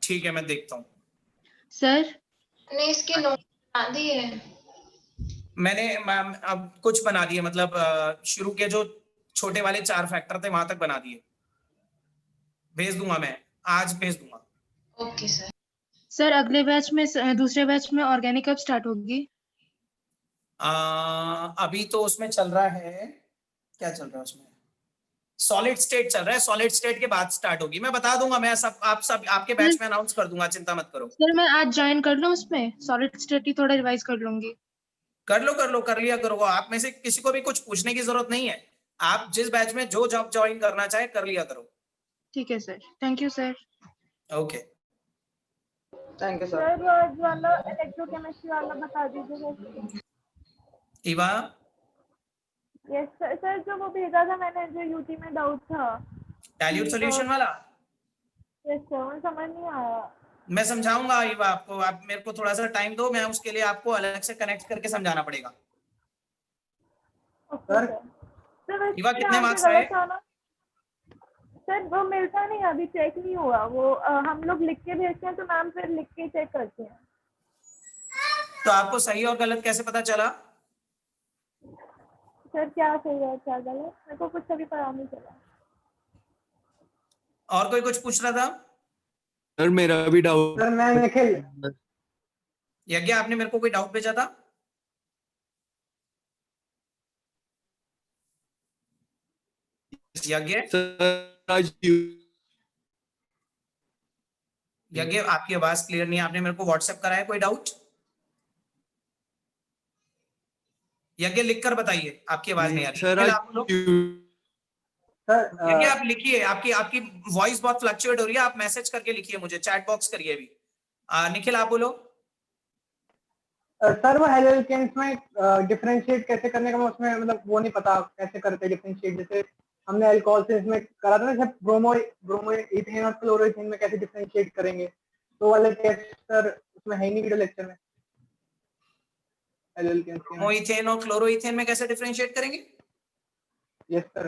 ठीक है, मैं देखता हूँ। सर ने इसके नोट बना दिए हैं। मैंने मैम अब कुछ बना दिए, मतलब शुरू के जो छोटे वाले 4 फैक्टर थे वहां तक बना दिए। भेज दूंगा, मैं आज भेज दूंगा। Okay sir. सर अगले बैच में दूसरे बैच में ऑर्गेनिक कब स्टार्ट होगी? अभी तो उसमें चल रहा है, क्या चल रहा है उसमें, सॉलिड स्टेट चल रहा है। सॉलिड स्टेट के बाद स्टार्ट होगी। मैं बता दूंगा, मैं सब आपके बैच में अनाउंस कर दूंगा, चिंता मत करो। सर मैं आज ज्वाइन कर लूं उसमें, सॉलिड स्टेट ही थोड़ा रिवाइज कर लूंगी। कर लिया करो। आप में से किसी को भी कुछ पूछने की जरूरत नहीं है। आप जिस बैच में जो जॉब ज्वाइन करना चाहे कर लिया करो। ठीक है sir, thank you sir. Okay, thank you sir. Sir आज वाला इलेक्ट्रोकेमिस्ट्री वाला बता दीजिए। Eva, yes sir. सर जो वो भेजा था मैंने, जो यूटी में डाउट था, डाइल्यूट सॉल्यूशन वाला, यस सर, मुझे समझ नहीं आया। मैं समझाऊंगा इवा आपको। आप मेरे को थोड़ा सा टाइम दो, मैं उसके लिए आपको अलग से कनेक्ट करके समझाना पड़ेगा। सर इवा कितने मार्क्स आए? सर वो मिलता नहीं, अभी चेक नहीं हुआ वो। हम लोग लिख के भेजते हैं तो मैम फिर लिख के चेक करते हैं। तो आपको सही और गलत कैसे पता चला? सर क्या सही है क्या गलत, मेरे को कुछ अभी पता नहीं चला। और कोई कुछ पूछ रहा था? सर मेरा भी डाउट। सर मैं निखिल। यज्ञ, आपने मेरे को कोई डाउट भेजा था? यज्ञ, यज्ञ आपकी आवाज क्लियर नहीं है। आपने मेरे को व्हाट्सएप करा है, कोई डाउट? यज्ञ लिख कर बताइए, आपकी आवाज नहीं आ रही। सर आप लोग सर यज्ञ आप लिखिए, आपकी वॉइस बहुत फ्लक्चुएट हो रही है। आप मैसेज करके लिखिए मुझे, चैट बॉक्स करिए अभी। निखिल आप बोलो। सर वो हेलो एल्केन्स में डिफरेंशिएट कैसे करने का, मैं उसमें मतलब वो नहीं पता कैसे करते डिफरेंशिएट। जैसे हमने अल्कोहल से इसमें करा था ना, जैसे ब्रोमो इथेन और क्लोरोइथेन में कैसे डिफरेंशिएट करेंगे, तो वाले टेस्ट सर उसमें है ही नहीं वीडियो लेक्चर में। हेलो एल्केन्स के ब्रोमोइथेन और क्लोरोइथेन में कैसे डिफरेंशिएट करेंगे? Yes sir.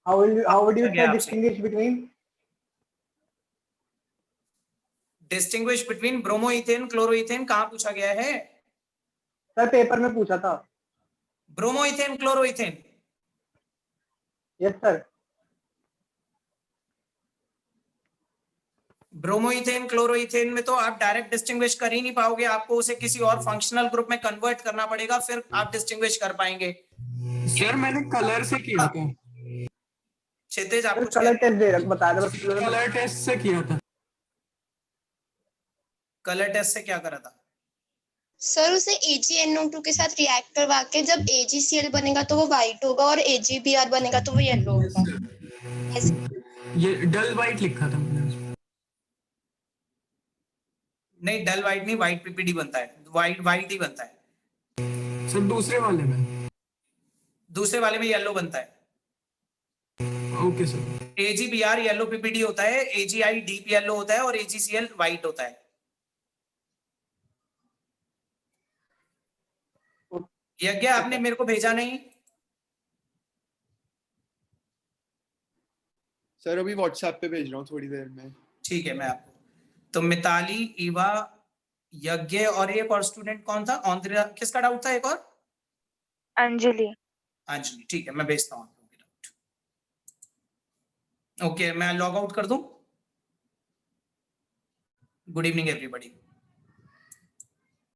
How would you गया आपसे। डिस्टिंग्विश बिटवीन ब्रोमोइथेन क्लोरोइथेन कहाँ पूछा गया है? सर पेपर में पूछा था। Bromoethane chloroethane. Yes sir. Bromoethane chloroethane में तो आप डायरेक्ट डिस्टिंग्विश कर ही नहीं पाओगे, आपको उसे किसी और फंक्शनल ग्रुप में कन्वर्ट करना पड़ेगा, फिर आप डिस्टिंग्विश कर पाएंगे। सर मैंने कलर से किया था। क्षितिज आप कुछ कलर टेस्ट दे बताया था, बस कलर टेस्ट से किया था। कलर टेस्ट से क्या करा था? सर उसे AgNO2 के साथ रिएक्ट करवा के जब AgCl बनेगा तो वो व्हाइट होगा और AgBr बनेगा तो वो येलो होगा। ये डल व्हाइट लिखा था मैंने। नहीं, डल व्हाइट नहीं, व्हाइट पीपीडी बनता है, व्हाइट ही बनता है। सर दूसरे वाले में येलो बनता है। Okay sir. AgBr yellow PPD होता है, AgI डीप येलो होता है और AgCl व्हाइट होता है। यज्ञ आपने मेरे को भेजा नहीं? सर अभी व्हाट्सएप पे भेज रहा हूँ थोड़ी देर में। ठीक है, मैं आपको। तो मिताली, ईवा, यज्ञ और एक और स्टूडेंट कौन था? ऑन्द्रिया, किसका डाउट था एक और? अंजलि। अंजलि, ठीक है, मैं भेजता हूँ आपको डाउट। ओके, मैं लॉग आउट कर दूं। Good evening everybody.